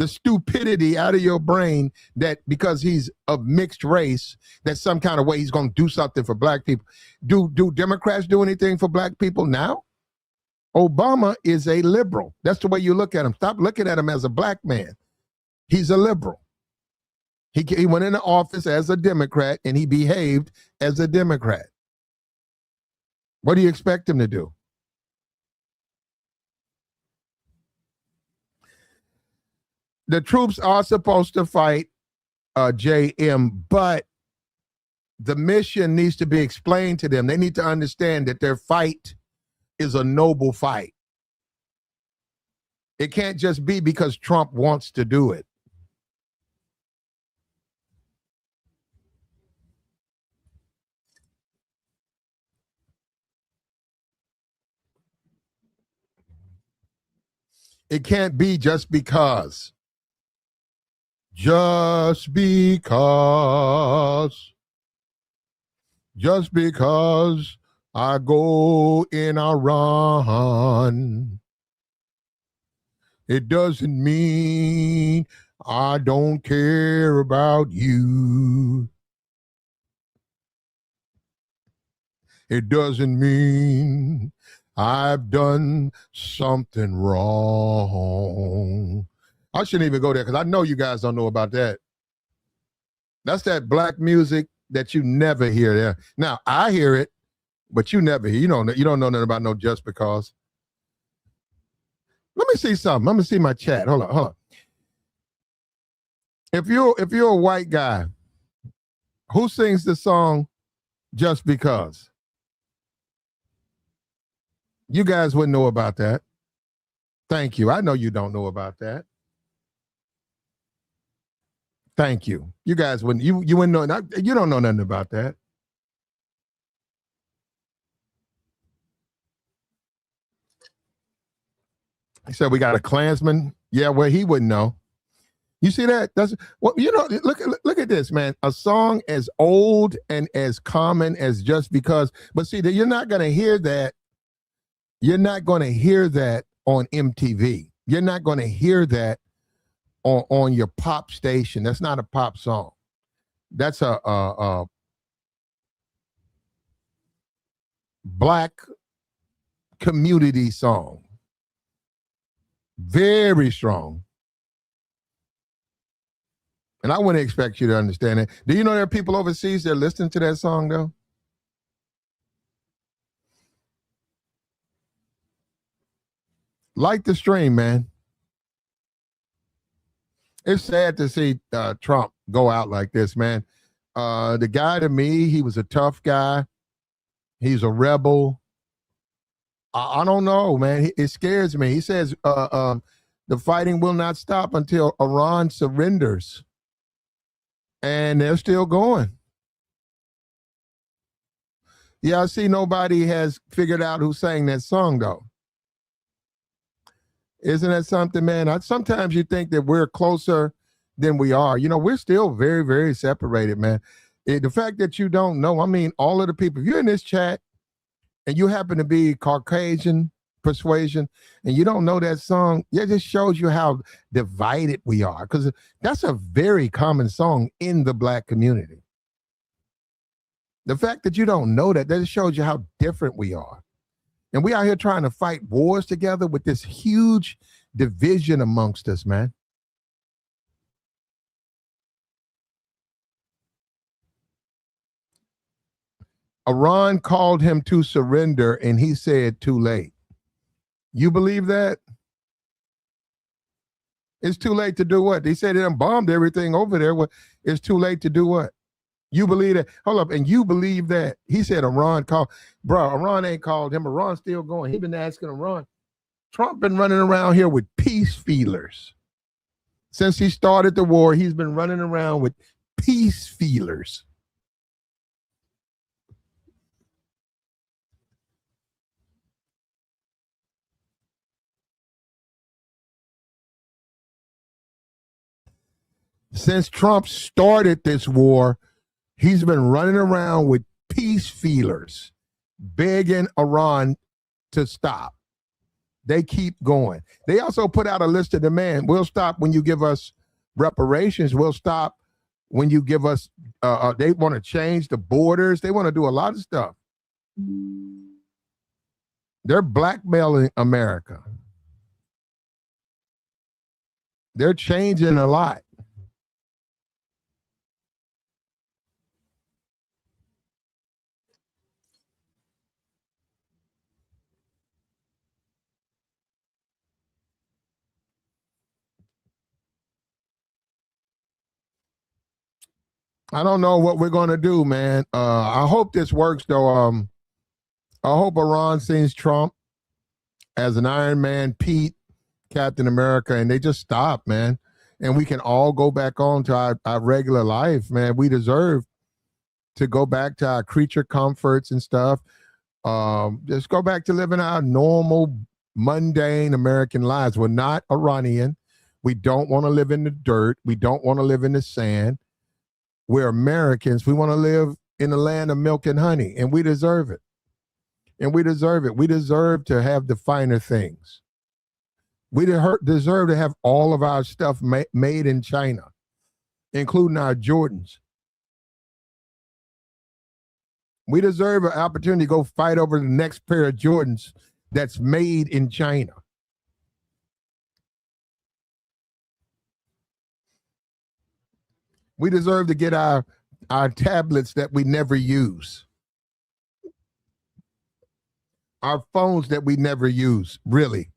the stupidity out of your brain that because he's of mixed race, that some kind of way he's going to do something for black people. Do Democrats do anything for black people now? Obama is a liberal. That's the way you look at him. Stop looking at him as a black man. He's a liberal. He went into office as a Democrat and he behaved as a Democrat. What do you expect him to do? The troops are supposed to fight JM, but the mission needs to be explained to them. They need to understand that their fight is a noble fight. It can't just be because Trump wants to do it. It can't be just because. Just because I go in a run, it doesn't mean I don't care about you. It doesn't mean I've done something wrong. I shouldn't even go there because I know you guys don't know about that. That's that black music that you never hear there. Now, I hear it, but you never hear. You don't know nothing about no just because. Let me see something. Let me see my chat. Hold on. If you're a white guy, who sings the song Just Because? You guys wouldn't know about that. Thank you. I know you don't know about that. Thank you. You guys wouldn't. You wouldn't know. You don't know nothing about that. He said we got a Klansman. Yeah, well, he wouldn't know. You see that? That's well, look at this, man. A song as old and as common as Just Because. But see, that you're not going to hear that. You're not going to hear that on MTV. You're not going to hear that on your pop station. That's not a pop song. That's a black community song. Very strong. And I wouldn't expect you to understand it. Do you know there are people overseas that are listening to that song, though? Like the stream, man. It's sad to see Trump go out like this, man. The guy, to me, he was a tough guy. He's a rebel. I don't know, man. It scares me. He says the fighting will not stop until Iran surrenders. And they're still going. Yeah, I see nobody has figured out who sang that song, though. Isn't that something, man? Sometimes you think that we're closer than we are. You know, we're still very, very separated, man. The fact that you don't know, I mean, all of the people, if you're in this chat and you happen to be Caucasian persuasion and you don't know that song, it just shows you how divided we are, because that's a very common song in the black community. The fact that you don't know that just shows you how different we are. And we out here trying to fight wars together with this huge division amongst us, man. Iran called him to surrender and he said too late. You believe that? It's too late to do what? They said they done bombed everything over there. Well, it's too late to do what? You believe that? Hold up. And you believe that? He said Iran called. Bro, Iran ain't called him. Iran's still going. He been asking Iran. Trump been running around here with peace feelers. Since he started the war, he's been running around with peace feelers. Since Trump started this war, he's been running around with peace feelers, begging Iran to stop. They keep going. They also put out a list of demand. We'll stop when you give us reparations. We'll stop when you give us, they want to change the borders. They want to do a lot of stuff. They're blackmailing America. They're changing a lot. I don't know what we're going to do, man. I hope this works, though. I hope Iran sees Trump as an Iron Man, Pete, Captain America, and they just stop, man. And we can all go back on to our regular life, man. We deserve to go back to our creature comforts and stuff. Just go back to living our normal, mundane American lives. We're not Iranian. We don't want to live in the dirt. We don't want to live in the sand. We're Americans. We want to live in the land of milk and honey, and we deserve it. And we deserve it. We deserve to have the finer things. We deserve to have all of our stuff made in China, including our Jordans. We deserve an opportunity to go fight over the next pair of Jordans that's made in China. We deserve to get our tablets that we never use. Our phones that we never use, really.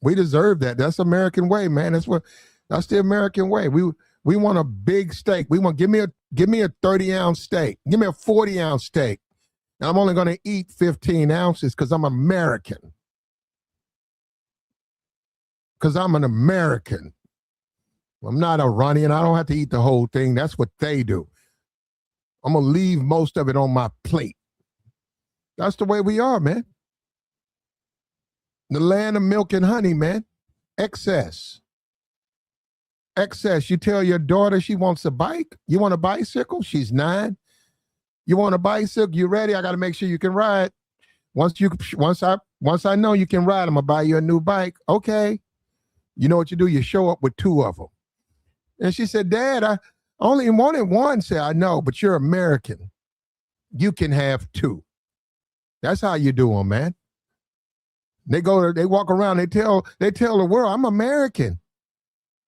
We deserve that. That's the American way, man. That's the American way. We want a big steak. We want give me a 30-ounce steak. Give me a 40-ounce steak. And I'm only going to eat 15 ounces because I'm American. Because I'm an American. I'm not Iranian. I don't have to eat the whole thing. That's what they do. I'm going to leave most of it on my plate. That's the way we are, man. The land of milk and honey, man. Excess. Excess. You tell your daughter she wants a bike. You want a bicycle? She's 9. You want a bicycle? You ready? I got to make sure you can ride. Once I know you can ride, I'm gonna buy you a new bike. Okay. You know what you do? You show up with 2 of them. And she said, Dad, I only wanted 1. Say, I know, but you're American. You can have 2. That's how you do them, man. They walk around, they tell the world, I'm American.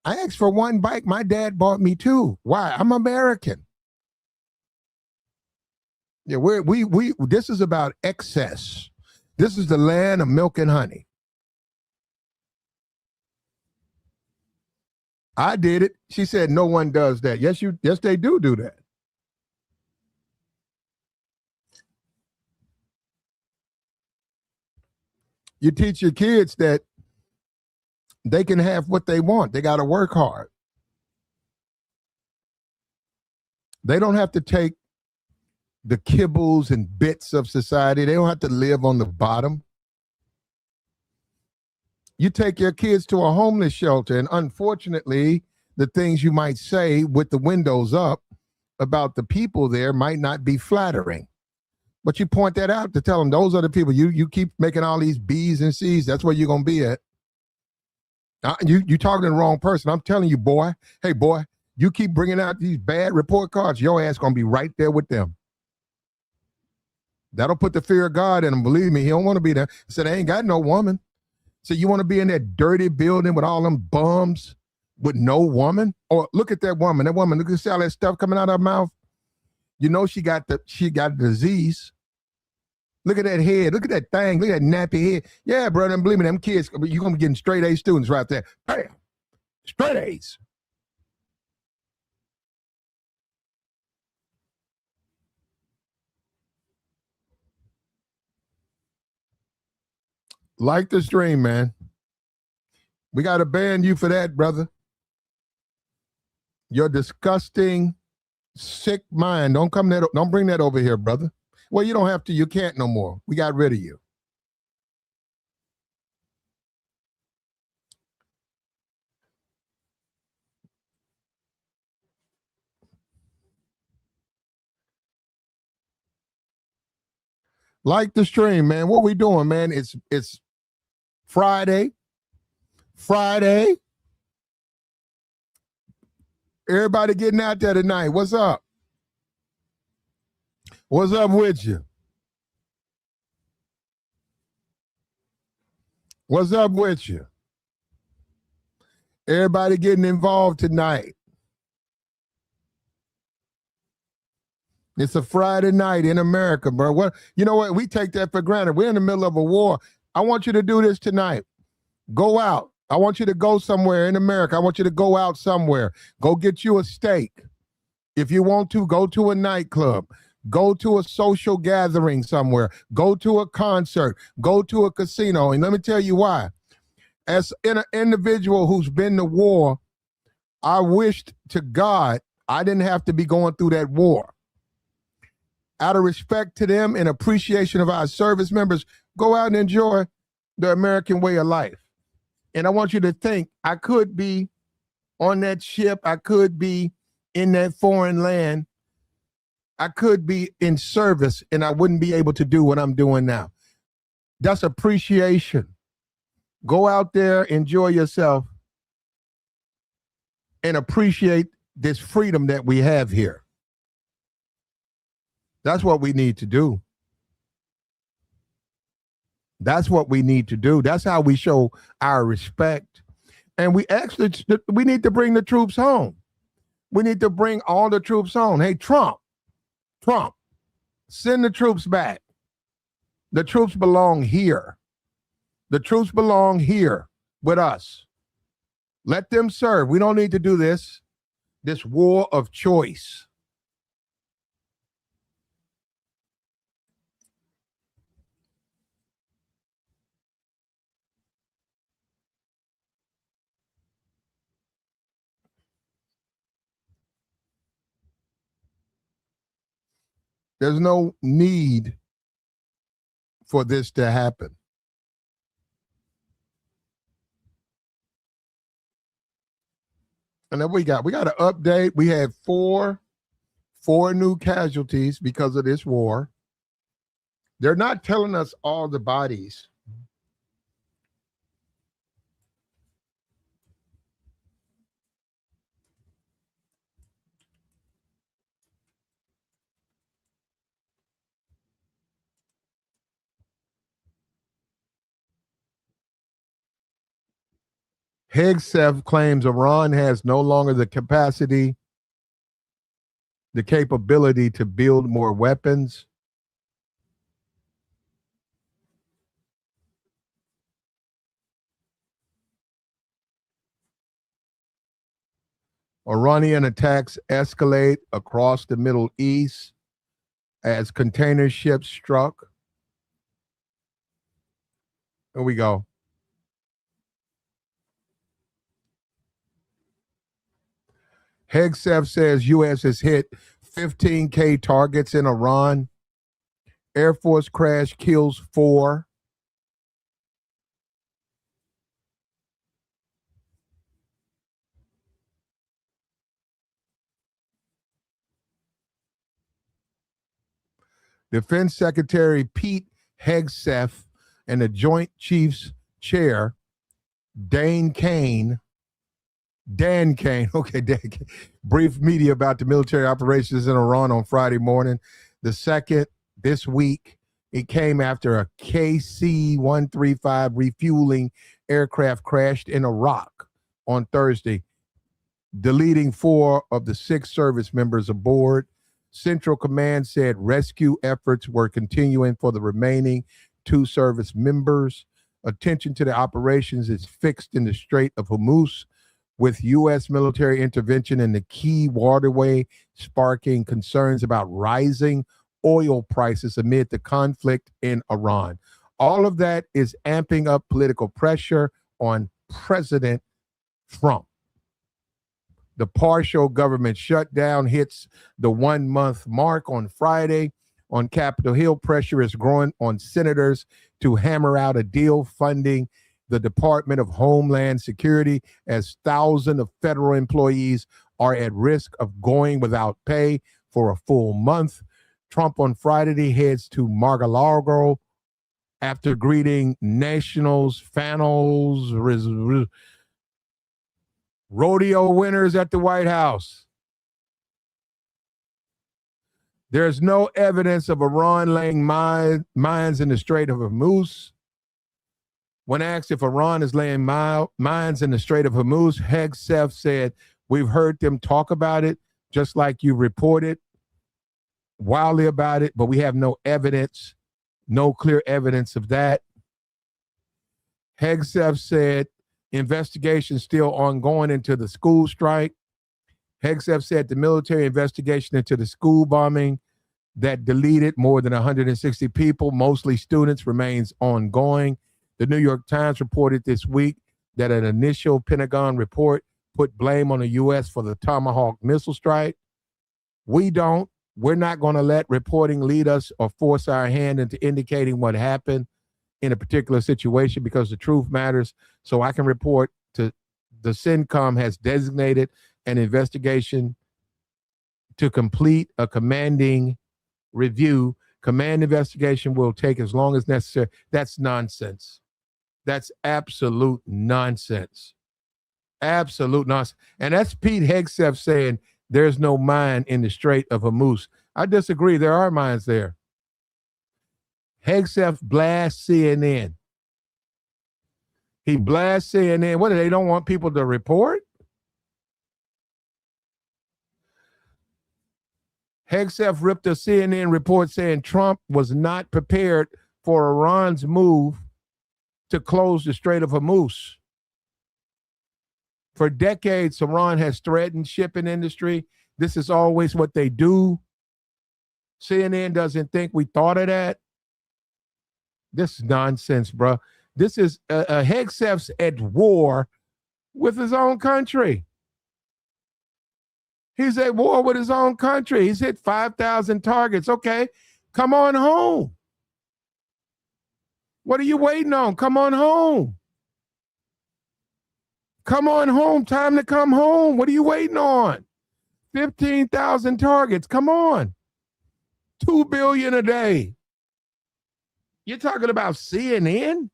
I asked for 1 bike. My dad bought me 2. Why? I'm American. Yeah, we this is about excess. This is the land of milk and honey. I did it. She said no one does that. Yes, they do that. You teach your kids that they can have what they want. They got to work hard. They don't have to take the kibbles and bits of society. They don't have to live on the bottom. You take your kids to a homeless shelter, and unfortunately, the things you might say with the windows up about the people there might not be flattering. But you point that out to tell them those are the people. You keep making all these B's and C's. That's where you're going to be at. You talking to the wrong person. I'm telling you, boy. Hey, boy, you keep bringing out these bad report cards, your ass going to be right there with them. That'll put the fear of God in them. Believe me, he don't want to be there. He said, I ain't got no woman. So you want to be in that dirty building with all them bums with no woman? Or look at that woman. Look at all that stuff coming out of her mouth. You know she got a disease. Look at that head. Look at that thing. Look at that nappy head. Yeah, brother, believe me, them kids, you're going to be getting straight A students right there. Bam! Straight A's. Like the stream, man. We got to ban you for that, brother. Your disgusting, sick mind. Don't bring that over here, brother. Well, you don't have to. You can't no more. We got rid of you. Like the stream, man. What we doing, man? It's Friday. Friday. Everybody getting out there tonight. What's up? What's up with you? What's up with you? Everybody getting involved tonight. It's a Friday night in America, bro. What, you know what? We take that for granted. We're in the middle of a war. I want you to do this tonight. Go out. I want you to go somewhere in America. I want you to go out somewhere. Go get you a steak. If you want to, go to a nightclub. Go to a social gathering somewhere. Go to a concert. Go to a casino. And let me tell you why. As an individual who's been to war, I wished to God I didn't have to be going through that war. Out of respect to them and appreciation of our service members, go out and enjoy the American way of life. And I want you to think, I could be on that ship. I could be in that foreign land. I could be in service and I wouldn't be able to do what I'm doing now. That's appreciation. Go out there, enjoy yourself, and appreciate this freedom that we have here. That's what we need to do. That's what we need to do. That's how we show our respect. And we need to bring the troops home. We need to bring all the troops home. Hey, Trump, send the troops back. The troops belong here. The troops belong here with us. Let them serve. We don't need to do this war of choice. There's no need for this to happen. And then we got an update. We had four new casualties because of this war. They're not telling us all the bodies. Hegseth claims Iran has no longer the capability to build more weapons. Iranian attacks escalate across the Middle East as container ships struck. Here we go. Hegseth says U.S. has hit 15K targets in Iran. Air Force crash kills 4. Defense Secretary Pete Hegseth and the Joint Chiefs Chair, Dan Kane, briefed media about the military operations in Iran on Friday morning. The second this week, it came after a KC-135 refueling aircraft crashed in Iraq on Thursday, deleting 4 of the 6 service members aboard. Central Command said rescue efforts were continuing for the remaining 2 service members. Attention to the operations is fixed in the Strait of Hormuz, with U.S. military intervention in the key waterway sparking concerns about rising oil prices amid the conflict in Iran. All of that is amping up political pressure on President Trump. The partial government shutdown hits the 1-month mark on Friday. On Capitol Hill, pressure is growing on senators to hammer out a deal funding the Department of Homeland Security, as thousands of federal employees are at risk of going without pay for a full month. Trump on Friday heads to Mar-a-Lago after greeting nationals, fanals, rodeo winners at the White House. There's no evidence of Iran laying mines in the Strait of Hormuz. When asked if Iran is laying mines in the Strait of Hormuz, Hegseth said, "We've heard them talk about it, just like you reported wildly about it, but we have no evidence, no clear evidence of that." Hegseth said, "Investigation still ongoing into the school strike." Hegseth said the military investigation into the school bombing that deleted more than 160 people, mostly students, remains ongoing. The New York Times reported this week that an initial Pentagon report put blame on the U.S. for the Tomahawk missile strike. We're not going to let reporting lead us or force our hand into indicating what happened in a particular situation, because the truth matters. So I can report to the CENTCOM has designated an investigation to complete a commanding review. Command investigation will take as long as necessary. That's nonsense. That's absolute nonsense. Absolute nonsense. And that's Pete Hegseth saying there's no mine in the Strait of Hormuz. I disagree. There are mines there. Hegseth blasts CNN. He blasts CNN. What, they don't want people to report? Hegseth ripped a CNN report saying Trump was not prepared for Iran's move to close the Strait of Hormuz. For decades, Iran has threatened shipping industry. This is always what they do. CNN doesn't think we thought of that. This is nonsense, bro. This is Hegseth's at war with his own country. He's at war with his own country. He's hit 5,000 targets. Okay, come on home. What are you waiting on? Come on home. Come on home. Time to come home. What are you waiting on? 15,000 targets. Come on. 2 billion a day. You're talking about CNN?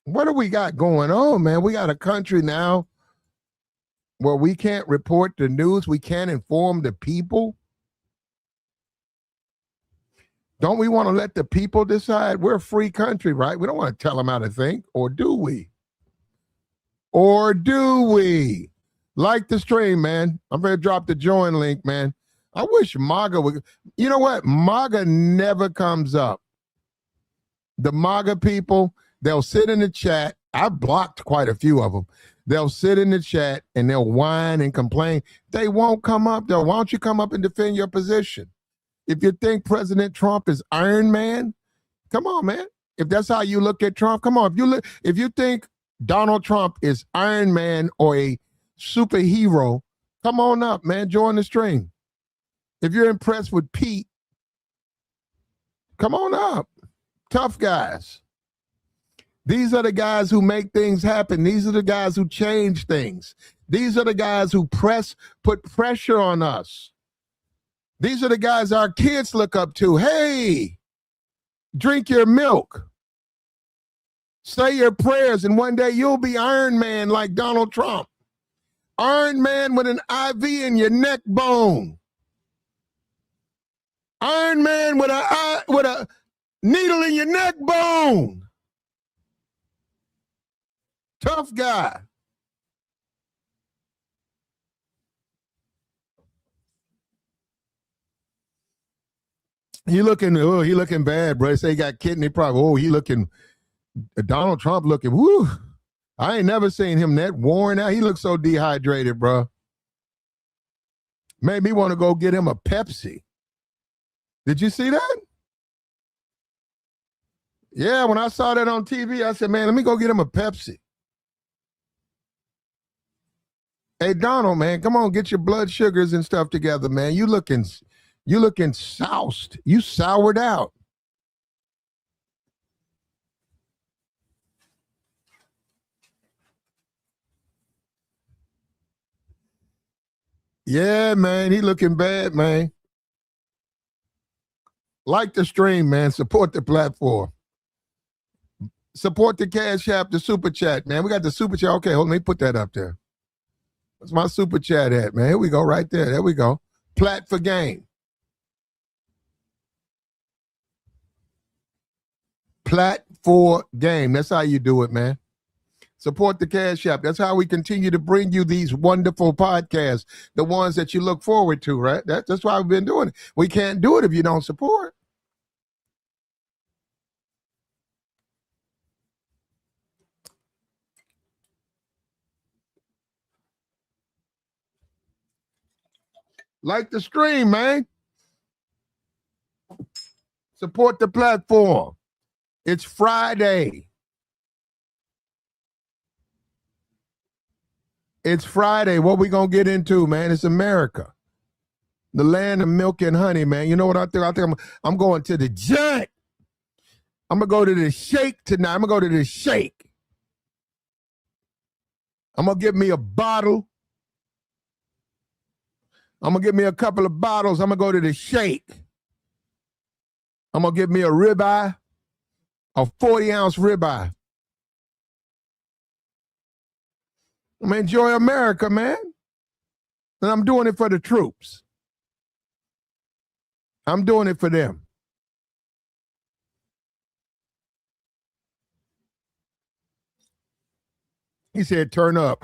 What do we got going on, man? We got a country now where we can't report the news. We can't inform the people. Don't we want to let the people decide? We're a free country, right? We don't want to tell them how to think, or do we? Or do we? Like the stream, man. I'm going to drop the join link, man. I wish MAGA would. You know what? MAGA never comes up. The MAGA people, they'll sit in the chat. I've blocked quite a few of them. They'll sit in the chat and they'll whine and complain. They won't come up, though. Why don't you come up and defend your position? If you think President Trump is Iron Man, come on, man. If that's how you look at Trump, come on. If you think Donald Trump is Iron Man or a superhero, come on up, man. Join the stream. If you're impressed with Pete, come on up. Tough guys. These are the guys who make things happen. These are the guys who change things. These are the guys who put pressure on us. These are the guys our kids look up to. Hey, drink your milk. Say your prayers, and one day you'll be Iron Man like Donald Trump. Iron Man with an IV in your neck bone. Iron Man with a needle in your neck bone. Tough guy. He looking bad, bro. They say he got kidney problem. Donald Trump looking, woo. I ain't never seen him that worn out. He looks so dehydrated, bro. Made me want to go get him a Pepsi. Did you see that? Yeah, when I saw that on TV, I said, man, let me go get him a Pepsi. Hey, Donald, man, come on, get your blood sugars and stuff together, man. You looking soused. You soured out. Yeah, man, he looking bad, man. Like the stream, man. Support the platform. Support the Cash App, the Super Chat, man. We got the Super Chat. Okay, hold on, let me put that up there. What's my Super Chat at, man? Here we go, right there. There we go. Plat for game. Plat for game. That's how you do it, man. Support the Cash App. That's how we continue to bring you these wonderful podcasts, the ones that you look forward to, right? That's why we've been doing it. We can't do it if you don't support. Like the stream, man. Support the platform. It's Friday. It's Friday. What we gonna get into, man? It's America, the land of milk and honey, man. You know what I think? I think I'm going to the joint. I'm gonna go to the shake tonight. I'm gonna go to the shake. I'm gonna get me a bottle. I'm gonna get me a couple of bottles. I'm gonna go to the shake. I'm gonna get me a ribeye, a 40-ounce ribeye. I'm gonna enjoy America, man. And I'm doing it for the troops. I'm doing it for them. He said, turn up.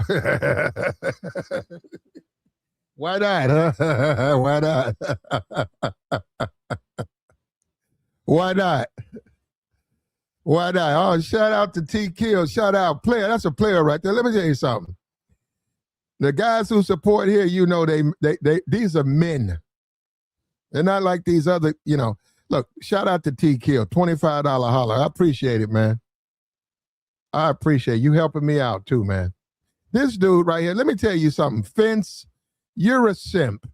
Why not? Huh? Why not? Why not? Why not? Oh, shout out to T Kill. Shout out player. That's a player right there. Let me tell you something. The guys who support here, you know, they these are men. They're not like these other, you know. Look, shout out to T Kill, $25 holler. I appreciate it, man. I appreciate you helping me out too, man. This dude right here, let me tell you something. Fence, you're a simp.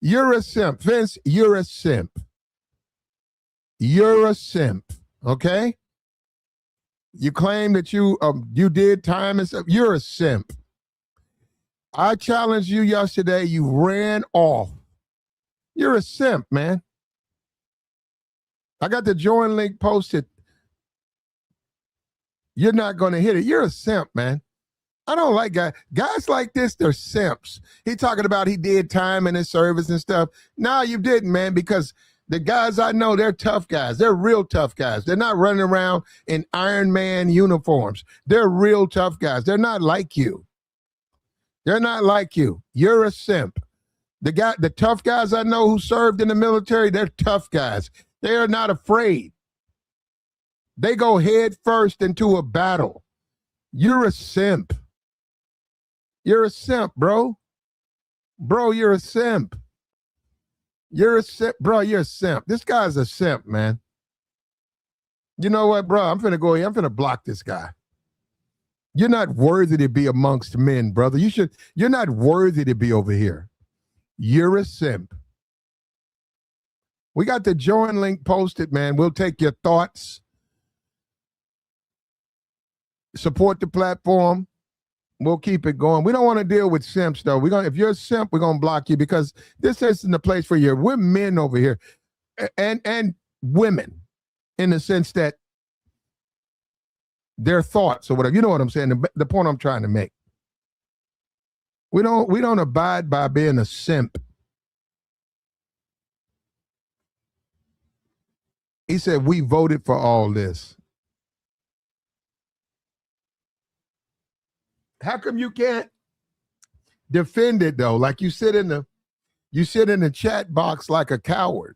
You're a simp. Vince, you're a simp. You're a simp. Okay? You claim that you did time and stuff. You're a simp. I challenged you yesterday. You ran off. You're a simp, man. I got the join link posted. You're not going to hit it. You're a simp, man. I don't like guys like this. They're simps. He talking about he did time in his service and stuff. No, you didn't, man, because the guys I know, they're tough guys. They're real tough guys. They're not running around in Iron Man uniforms. They're real tough guys. They're not like you. They're not like you. You're a simp. The tough guys I know who served in the military, they're tough guys. They are not afraid. They go head first into a battle. You're a simp. You're a simp, bro. Bro, you're a simp. You're a simp. Bro, you're a simp. This guy's a simp, man. You know what, bro? I'm finna go here. I'm finna block this guy. You're not worthy to be amongst men, brother. You're not worthy to be over here. You're a simp. We got the join link posted, man. We'll take your thoughts. Support the platform. We'll keep it going. We don't want to deal with simps, though. If you're a simp, we're gonna block you because this isn't the place for you. We're men over here, and women, in the sense that their thoughts or whatever. You know what I'm saying? The point I'm trying to make. We don't abide by being a simp. He said we voted for all this. How come you can't defend it though? Like you sit in the chat box like a coward.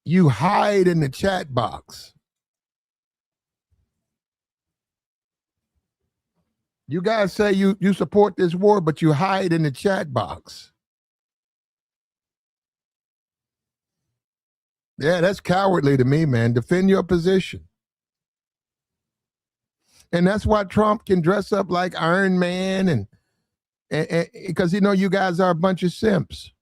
You hide in the chat box. You guys say you support this war, but you hide in the chat box. Yeah, that's cowardly to me, man. Defend your position. And that's why Trump can dress up like Iron Man and because you guys are a bunch of simps.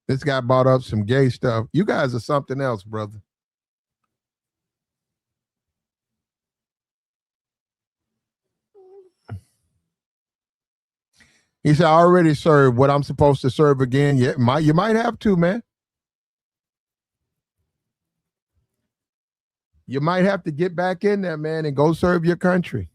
This guy brought up some gay stuff. You guys are something else, brother. He said, I already served what I'm supposed to serve again. Yeah, you might have to, man. You might have to get back in there, man, and go serve your country.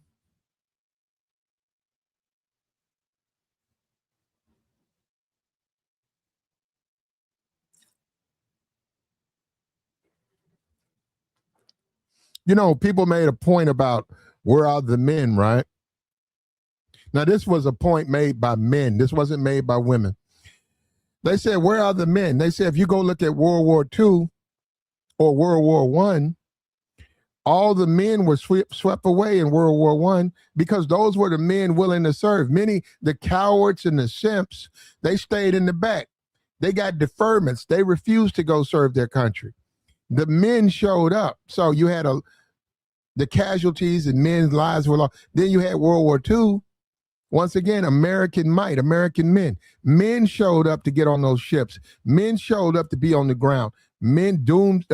You know, people made a point about where are the men, right? Now, this was a point made by men. This wasn't made by women. They said, where are the men? They said, if you go look at World War II or World War One, all the men were swept away in World War One because those were the men willing to serve. Many, the cowards and the simps, they stayed in the back. They got deferments. They refused to go serve their country. The men showed up. So you had the casualties and men's lives were lost. Then you had World War II. Once again, American might, American men. Men showed up to get on those ships. Men showed up to be on the ground. Men doomed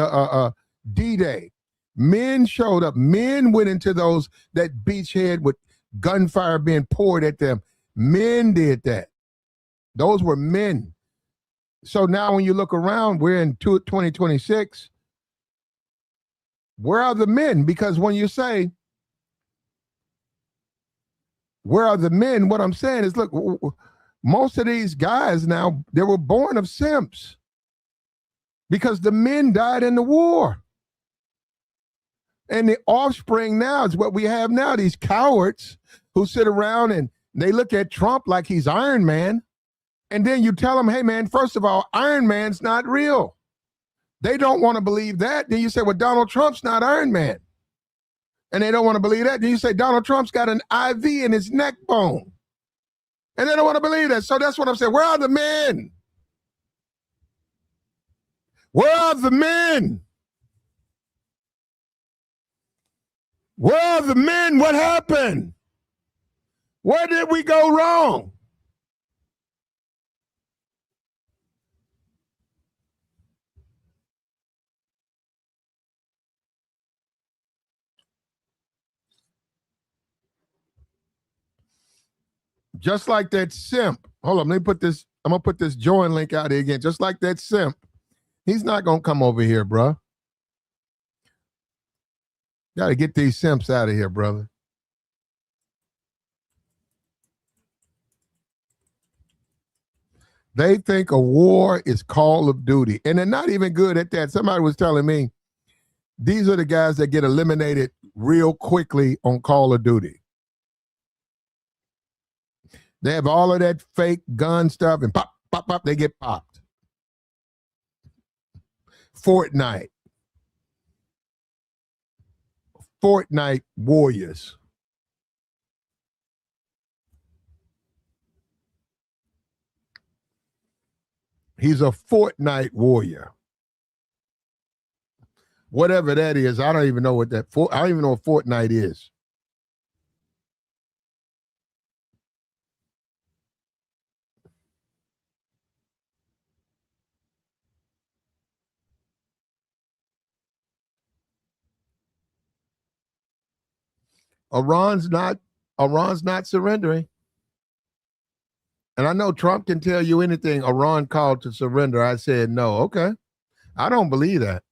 D-Day. Men showed up. Men went into that beachhead with gunfire being poured at them. Men did that. Those were men. So now when you look around, we're in 2026. Where are the men? Because when you say, where are the men? What I'm saying is, look, most of these guys now, they were born of simps because the men died in the war. And the offspring now is what we have now, these cowards who sit around and they look at Trump like he's Iron Man. And then you tell them, hey, man, first of all, Iron Man's not real. They don't want to believe that. Then you say, well, Donald Trump's not Iron Man. And they don't want to believe that. Then you say, Donald Trump's got an IV in his neck bone. And they don't want to believe that. So that's what I'm saying. Where are the men? Where are the men? Where are the men? What happened? Where did we go wrong? Just like that simp. Hold on, let me put this. I'm gonna put this join link out here again. Just like that simp. He's not gonna come over here, bro. Gotta get these simps out of here, brother. They think a war is Call of Duty, and they're not even good at that. Somebody was telling me these are the guys that get eliminated real quickly on Call of Duty. They have all of that fake gun stuff, and pop, pop, pop, they get popped. Fortnite warriors. He's a Fortnite warrior. Whatever that is, I don't even know what I don't even know what Fortnite is. Iran's not surrendering. And I know Trump can tell you anything. Iran called to surrender. I said no. Okay. I don't believe that.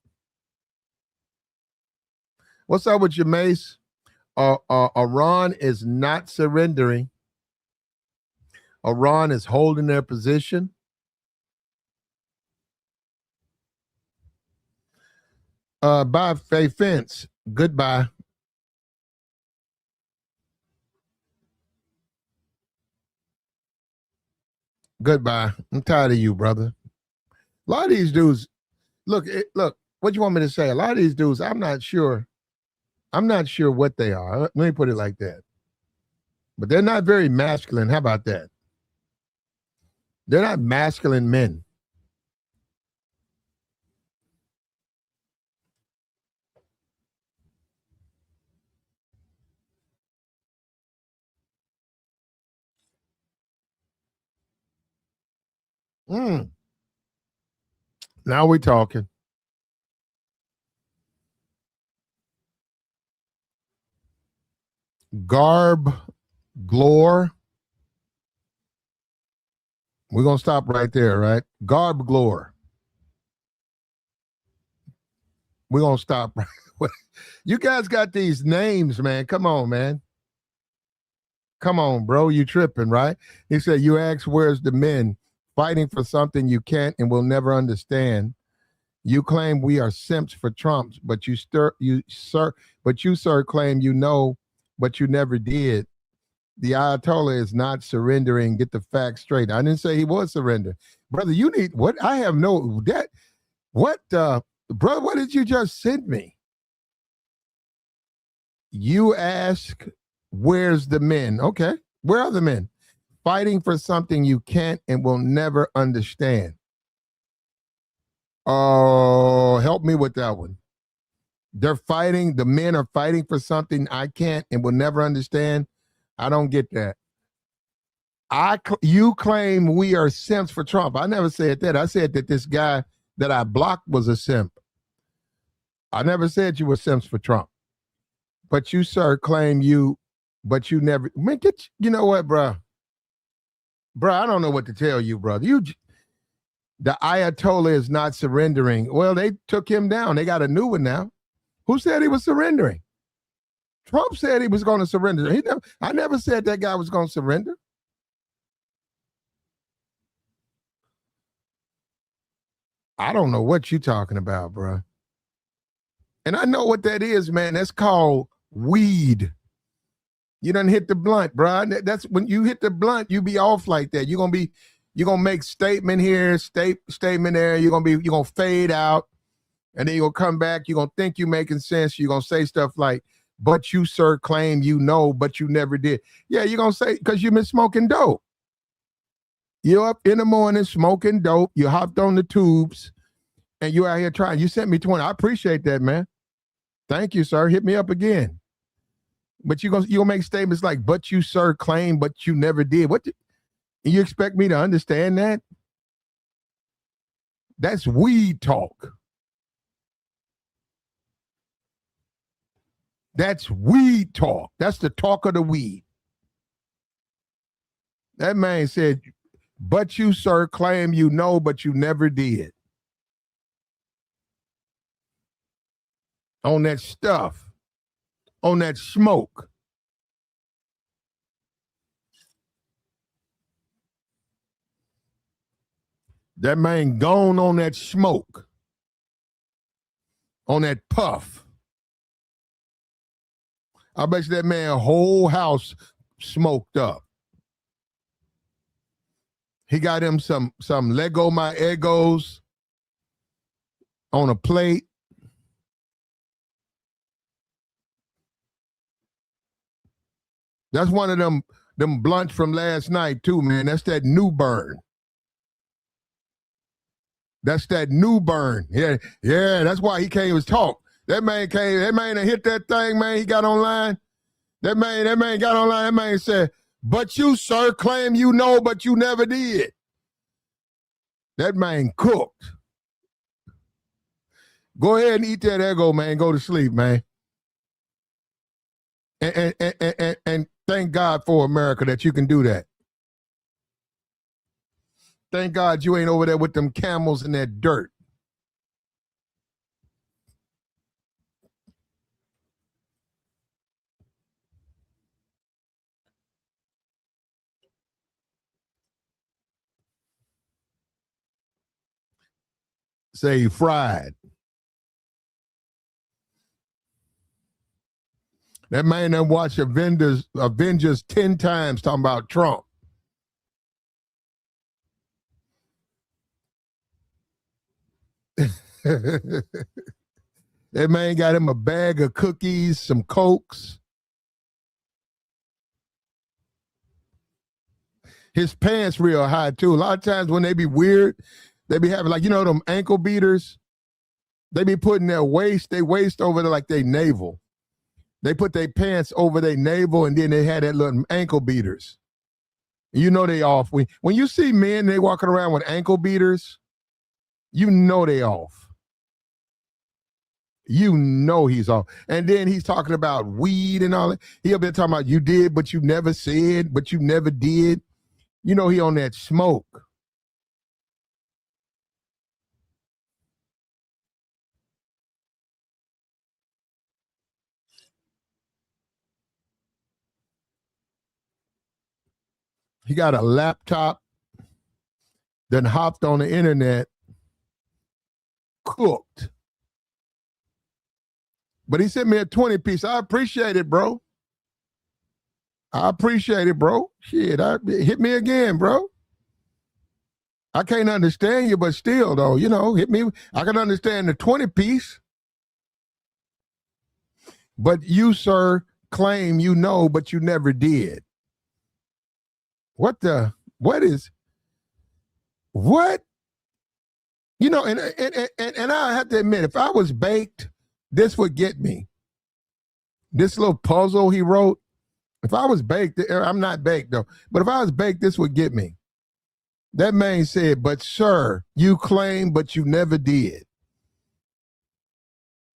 What's up with you, Mace? Iran is not surrendering. Iran is holding their position. Bye, Faye Fence. Goodbye. Goodbye. I'm tired of you, brother. A lot of these dudes, look, what you want me to say? A lot of these dudes, I'm not sure what they are. Let me put it like that. But they're not very masculine. How about that? They're not masculine men. Now we're talking. Garb Glore. We're going to stop right there, right? Garb Glore. We're going to stop. You guys got these names, man. Come on, man. Come on, bro. You tripping, right? He said, you ask, where's the men fighting for something you can't and will never understand? You claim we are simps for Trump, but you sir claim you know, but you never did. The Ayatollah is not surrendering. Get the facts straight. I didn't say he was surrendering. Brother, you need what? I have no that what brother, what did you just send me? You ask, where's the men? Okay. Where are the men? Fighting for something you can't and will never understand. Oh, help me with that one. They're fighting, the men are fighting for something I can't and will never understand. I don't get that. You claim we are simps for Trump. I never said that. I said that this guy that I blocked was a simp. I never said you were simps for Trump. But you, sir, claim but you never, man, you know what, bro? Bro, I don't know what to tell you, brother. The Ayatollah is not surrendering. Well, they took him down. They got a new one now. Who said he was surrendering? Trump said he was going to surrender. I never said that guy was going to surrender. I don't know what you're talking about, bro. And I know what that is, man. That's called weed. You done hit the blunt, bro. That's when you hit the blunt, you be off like that. You're gonna make statement here, statement there. You're gonna fade out, and then you're gonna come back. You're gonna think you're making sense. You're gonna say stuff like, but you, sir, claim you know, but you never did. Yeah, you're gonna say, because you've been smoking dope. You're up in the morning smoking dope. You hopped on the tubes, and you out here trying. You sent me 20. I appreciate that, man. Thank you, sir. Hit me up again. But you're gonna make statements like, but you, sir, claim, but you never did. You expect me to understand that? That's weed talk. That's weed talk. That's the talk of the weed. That man said, but you, sir, claim you know, but you never did. On that stuff. On that smoke. That man gone on that smoke. On that puff. I bet you that man whole house smoked up. He got him some Lego My Egos on a plate. That's one of them blunts from last night too, man. That's that new burn. That's that new burn. Yeah, that's why he can't even talk. That man hit that thing, man. He got online. That man got online. That man said, but you, sir, claim you know, but you never did. That man cooked. Go ahead and eat that ego, man. Go to sleep, man. And thank God for America that you can do that. Thank God you ain't over there with them camels in that dirt. Say fried. That man done watched Avengers 10 times talking about Trump. That man got him a bag of cookies, some Cokes. His pants real high too. A lot of times when they be weird, they be having like, you know, them ankle beaters. They be putting their waist over there like they navel. They put their pants over their navel, and then they had that little ankle beaters. You know they off. When you see men, they walking around with ankle beaters, you know they off. You know he's off. And then he's talking about weed and all that. He'll be talking about you did, but you never said, but you never did. You know he on that smoke. He got a laptop, then hopped on the internet, cooked. But he sent me a 20 piece. I appreciate it, bro. I appreciate it, bro. Shit, hit me again, bro. I can't understand you, but still, though, hit me. I can understand the 20 piece. But you, sir, claim you know, but you never did. What? And I have to admit, if I was baked, this would get me. This little puzzle he wrote, if I was baked, I'm not baked though, but if I was baked, this would get me. That man said, but sir, you claim, but you never did.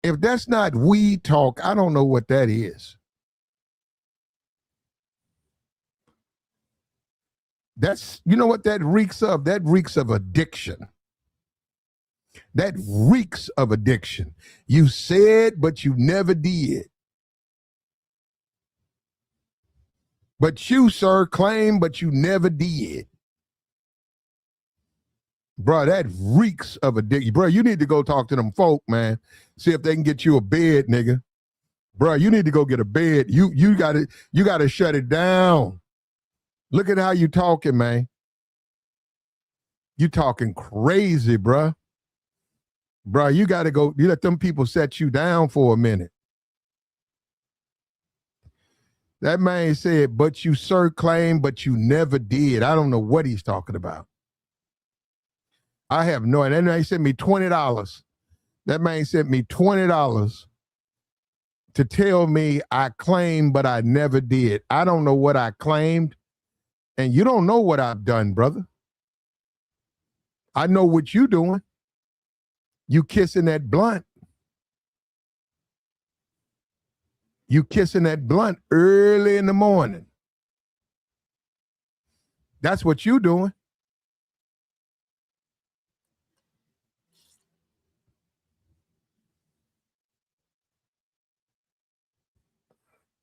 If that's not weed talk, I don't know what that is. That's, you know what that reeks of? That reeks of addiction. That reeks of addiction. You said, but you never did. But you, sir, claim, but you never did. Bro, that reeks of addiction. Bro, you need to go talk to them folk, man. See if they can get you a bed, nigga. Bro, you need to go get a bed. You gotta shut it down. Look at how you talking, man. You talking crazy, bro. Bro, you gotta go. You let them people set you down for a minute. That man said, but you, sir, claim, but you never did. I don't know what he's talking about. I have no idea. That man sent me $20. That man sent me $20 to tell me I claimed, but I never did. I don't know what I claimed, and you don't know what I've done, brother. I know what you doing. You kissing that blunt. You kissing that blunt early in the morning. That's what you doing.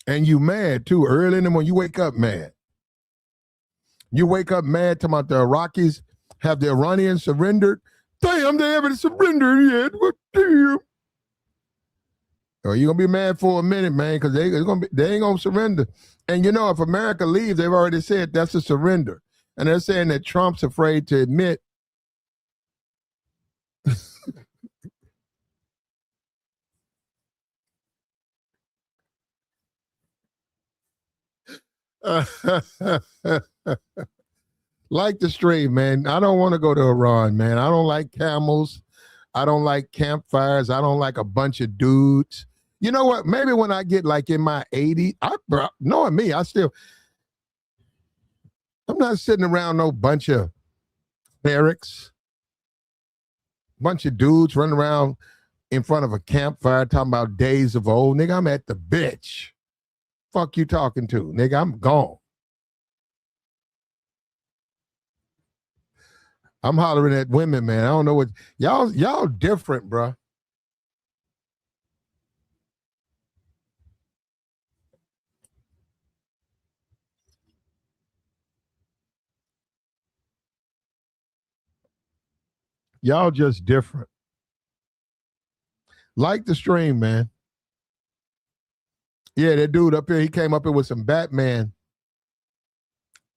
And you mad too, early in the morning. You wake up mad. You wake up mad talking about the Iraqis have the Iranians surrendered. Damn, they haven't surrendered yet. What damn? Or you gonna be mad for a minute, man, because they ain't gonna surrender. And if America leaves, they've already said that's a surrender. And they're saying that Trump's afraid to admit like the stream, man. I don't want to go to Iran, man. I don't like camels. I don't like campfires. I don't like a bunch of dudes. You know what? Maybe when I get like in my 80s, knowing me, I'm not sitting around no bunch of barracks, bunch of dudes running around in front of a campfire talking about days of old. Nigga, I'm at the bitch. Fuck you talking to? Nigga, I'm gone. I'm hollering at women, man. I don't know what y'all different, bro. Y'all just different. Like the stream, man. Yeah, that dude up here, he came up here with some Batman.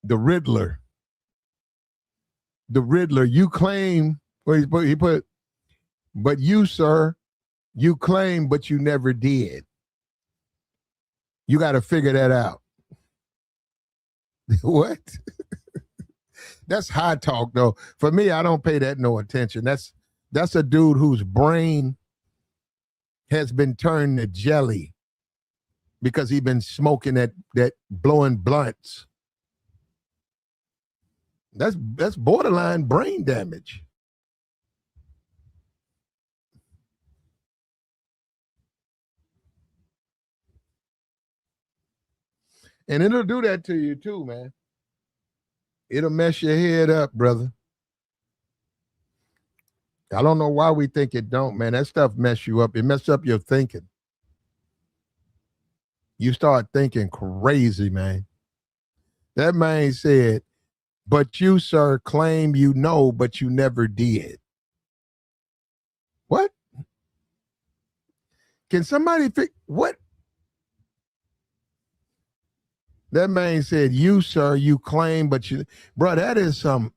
The Riddler. The Riddler. You claim, well, he put, but you, sir, you claim, but you never did. You got to figure that out. What? That's high talk, though. For me, I don't pay that no attention. That's a dude whose brain has been turned to jelly because he been smoking that blowing blunts. That's borderline brain damage. And it'll do that to you too, man. It'll mess your head up, brother. I don't know why we think it don't, man. That stuff mess you up. It messes up your thinking. You start thinking crazy, man. That man said, But you, sir, claim you know, but you never did. What? Can somebody fix what? That man said, you, sir, you claim, but you, bro, that is some.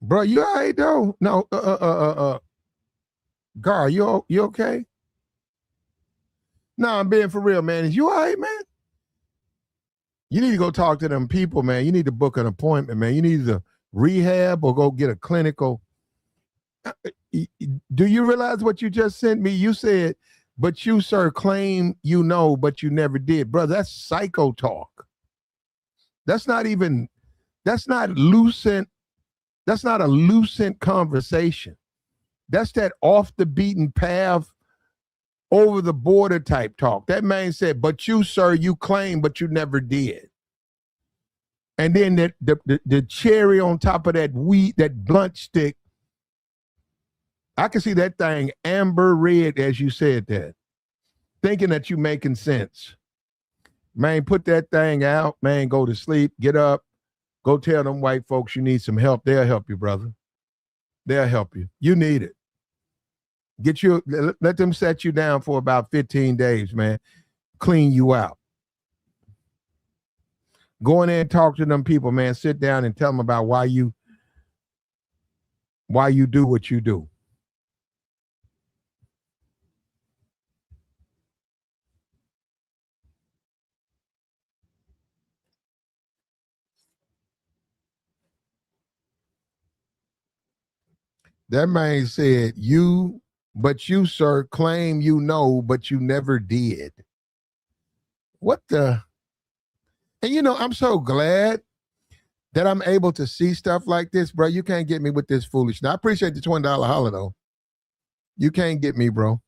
Bro, you all right though? No, Gar, you okay? No, I'm being for real, man. Is you all right, man? You need to go talk to them people, man. You need to book an appointment, man. You need to rehab or go get a clinical. Do you realize what you just sent me? You said, but you, sir, claim you know, but you never did. Bro, that's psycho talk. That's not even, that's not lucent. That's not a lucent conversation. That's that off the beaten path, over the border type talk. That man said, but you, sir, you claim, but you never did. And then the cherry on top of that weed, that blunt stick, I can see that thing amber red as you said that, thinking that you making sense. Man, put that thing out, man, go to sleep, get up, go tell them white folks you need some help. They'll help you, brother. They'll help you. You need it. Get you, let them set you down for about 15 days, man. Clean you out. Go in there and talk to them people, man. Sit down and tell them about why you do what you do. That man said, but you, sir, claim you know, but you never did. What the? And you know, I'm so glad that I'm able to see stuff like this, bro. You can't get me with this foolishness. I appreciate the $20 holler, though. You can't get me, bro.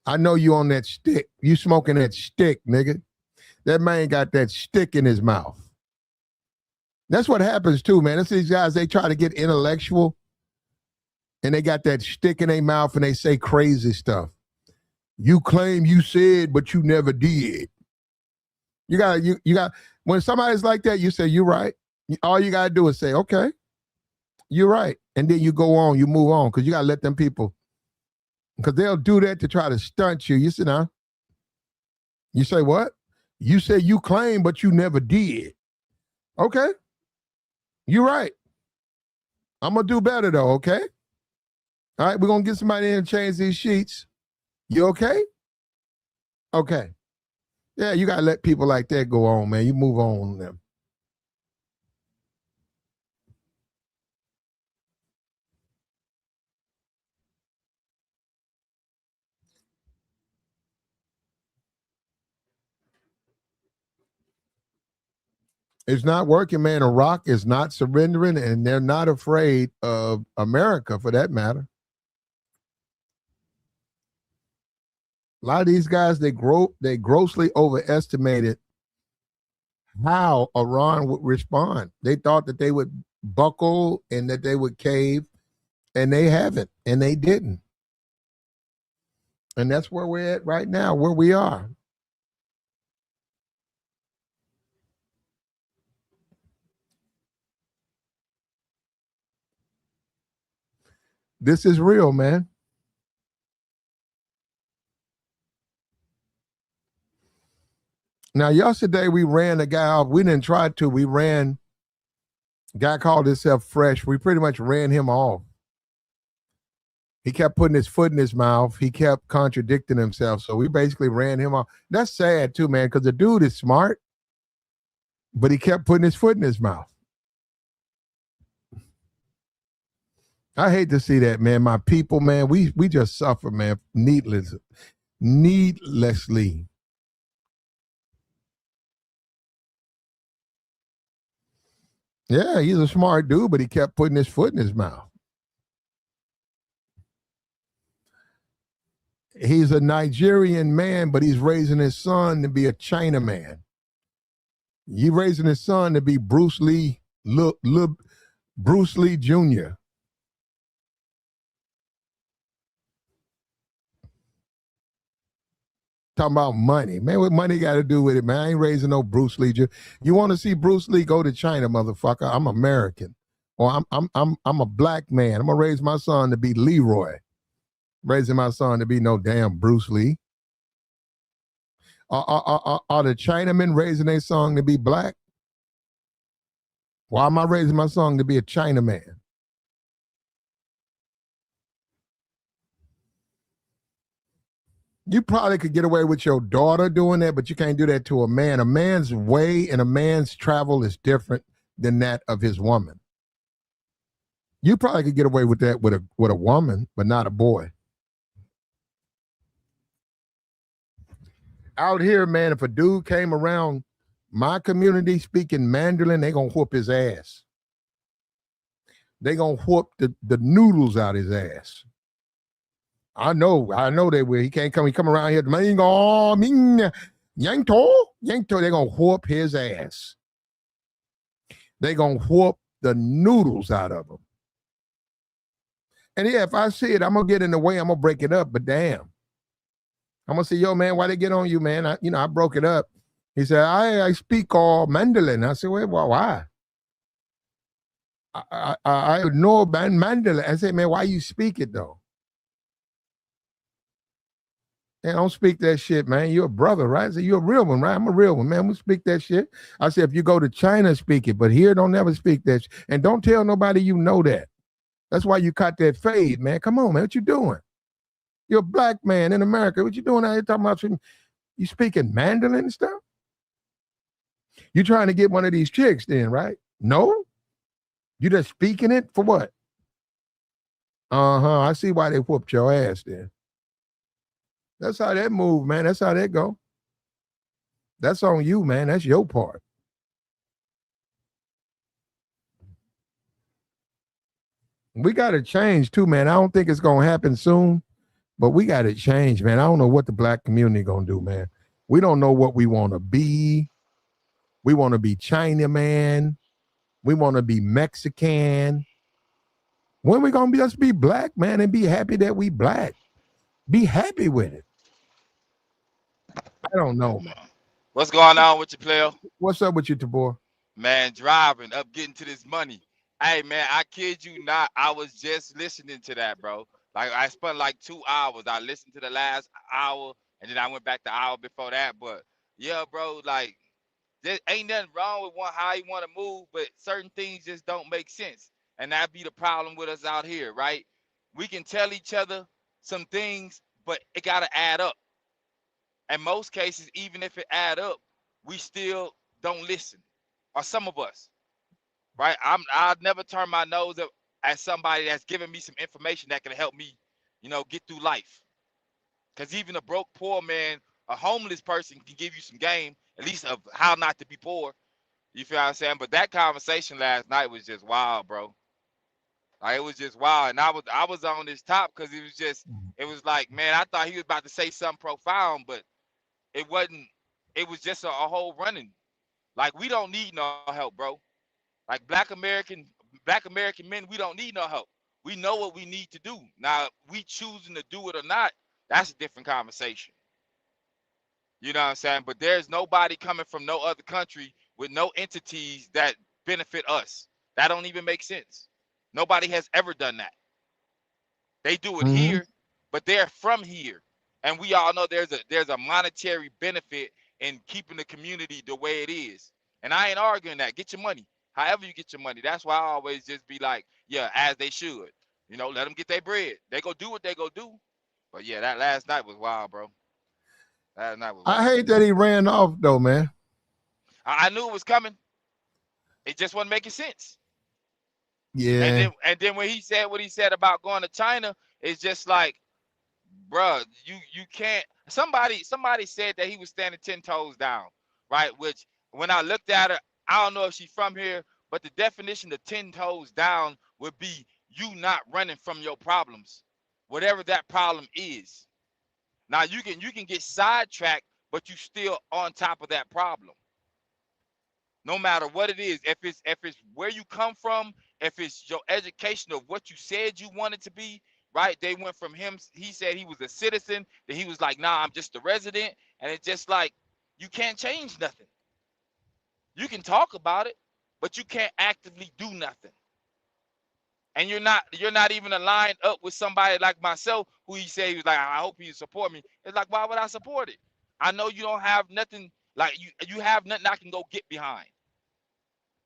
I know you on that stick. You smoking that stick, nigga. That man got that stick in his mouth. That's what happens too, man. That's these guys, they try to get intellectual and they got that stick in their mouth and they say crazy stuff. You claim you said, but you never did. You got when somebody's like that, you say, you're right. All you gotta do is say, okay, you're right. And then you go on, you move on, because you gotta let them people, because they'll do that to try to stunt you. You say, now, you say what? You say you claim, but you never did. Okay. You're right. I'm gonna do better though, okay? All right, we're gonna get somebody in and change these sheets. You okay? Okay. Yeah, you gotta let people like that go on, man. You move on them. It's not working, man. Iraq is not surrendering, and they're not afraid of America for that matter. A lot of these guys, they grossly overestimated how Iran would respond. They thought that they would buckle and that they would cave, and they haven't, and they didn't. And that's where we're at right now, where we are. This is real, man. Now, yesterday we ran a guy off. We didn't try to. We ran a guy called himself Fresh. We pretty much ran him off. He kept putting his foot in his mouth. He kept contradicting himself. So we basically ran him off. That's sad too, man, because the dude is smart, but he kept putting his foot in his mouth. I hate to see that, man. My people, man, we just suffer, man, needlessly. Yeah, he's a smart dude, but he kept putting his foot in his mouth. He's a Nigerian man, but he's raising his son to be a Chinaman. He's raising his son to be Bruce Lee, Bruce Lee Jr. Talking about money. Man, what money got to do with it, man? I ain't raising no Bruce Lee. You want to see Bruce Lee, go to China, motherfucker. I'm American. Or I'm a black man. I'm gonna raise my son to be Leroy. Raising my son to be no damn Bruce Lee. Are the Chinamen raising their son to be black? Why am I raising my son to be a Chinaman? You probably could get away with your daughter doing that, but you can't do that to a man. A man's way and a man's travel is different than that of his woman. You probably could get away with that with a woman, but not a boy. Out here, man, if a dude came around my community speaking Mandarin, they gonna whoop his ass. They gonna whoop the noodles out his ass. I know they will. He can't come. He come around here. Yangto. They gonna whoop his ass. They gonna whoop the noodles out of him. And yeah, if I see it, I'm gonna get in the way. I'm gonna break it up. But damn, I'm gonna say, yo, man, why they get on you, man? I broke it up. He said, I speak all Mandarin. I said, well, why? I know Mandarin. I said, man, why you speak it though? Man, don't speak that shit, man. You're a brother, right? I said, you're a real one, right? I'm a real one, man. We speak that shit. I said, if you go to China, speak it, but here, don't never speak that shit. And don't tell nobody you know that. That's why you caught that fade, man. Come on, man. What you doing? You're a black man in America. What you doing out here talking about you speaking Mandarin and stuff? You trying to get one of these chicks then, right? No? You just speaking it for what? I see why they whooped your ass then. That's how that move, man. That's how that go. That's on you, man. That's your part. We got to change too, man. I don't think it's going to happen soon, but we got to change, man. I don't know what the black community going to do, man. We don't know what we want to be. We want to be Chinaman. We want to be Mexican. When we going to just be black, man, and be happy that we black? Be happy with it. I don't know, man.
What's going on with you, player?
What's up with you, Tabor?
Man, driving up, getting to this money. Hey, man, I kid you not. I was just listening to that, bro. Like, I spent like 2 hours. I listened to the last hour, and then I went back the hour before that. But, yeah, bro, like, there ain't nothing wrong with how you want to move, but certain things just don't make sense. And that be the problem with us out here, right? We can tell each other some things, but it got to add up. In most cases, even if it add up, we still don't listen. Or some of us, right? I'll never turn my nose up at somebody that's giving me some information that can help me, get through life. Because even a broke, poor man, a homeless person can give you some game, at least of how not to be poor. You feel what I'm saying? But that conversation last night was just wild, bro. Like, it was just wild. And I was on this top because it was like, man, I thought he was about to say something profound, but it wasn't. It was just a whole running. Like, we don't need no help, bro. Like, black American men, we don't need no help. We know what we need to do. Now, we choosing to do it or not, that's a different conversation. You know what I'm saying? But there's nobody coming from no other country with no entities that benefit us. That don't even make sense. Nobody has ever done that. They do it here, but they're from here. And we all know there's a monetary benefit in keeping the community the way it is. And I ain't arguing that. Get your money. However you get your money. That's why I always just be like, yeah, as they should. Let them get their bread. They go do what they go do. But yeah, that last night was wild, bro. Last night was wild.
I hate that he ran off though, man.
I knew it was coming. It just wasn't making sense.
Yeah.
And then when he said what he said about going to China, it's just like, bruh, you can't. Somebody said that he was standing 10 toes down, right? Which when I looked at her, I don't know if she's from here, but the definition of 10 toes down would be you not running from your problems, whatever that problem is. Now you can get sidetracked, but you still on top of that problem. No matter what it is, if it's where you come from, if it's your education of what you said you wanted to be, right? They went from him, he said he was a citizen, then he was like, nah, I'm just a resident. And it's just like, you can't change nothing. You can talk about it, but you can't actively do nothing. And you're not even aligned up with somebody like myself, who he said he was like, I hope you support me. It's like, why would I support it? I know you don't have nothing, like you have nothing I can go get behind.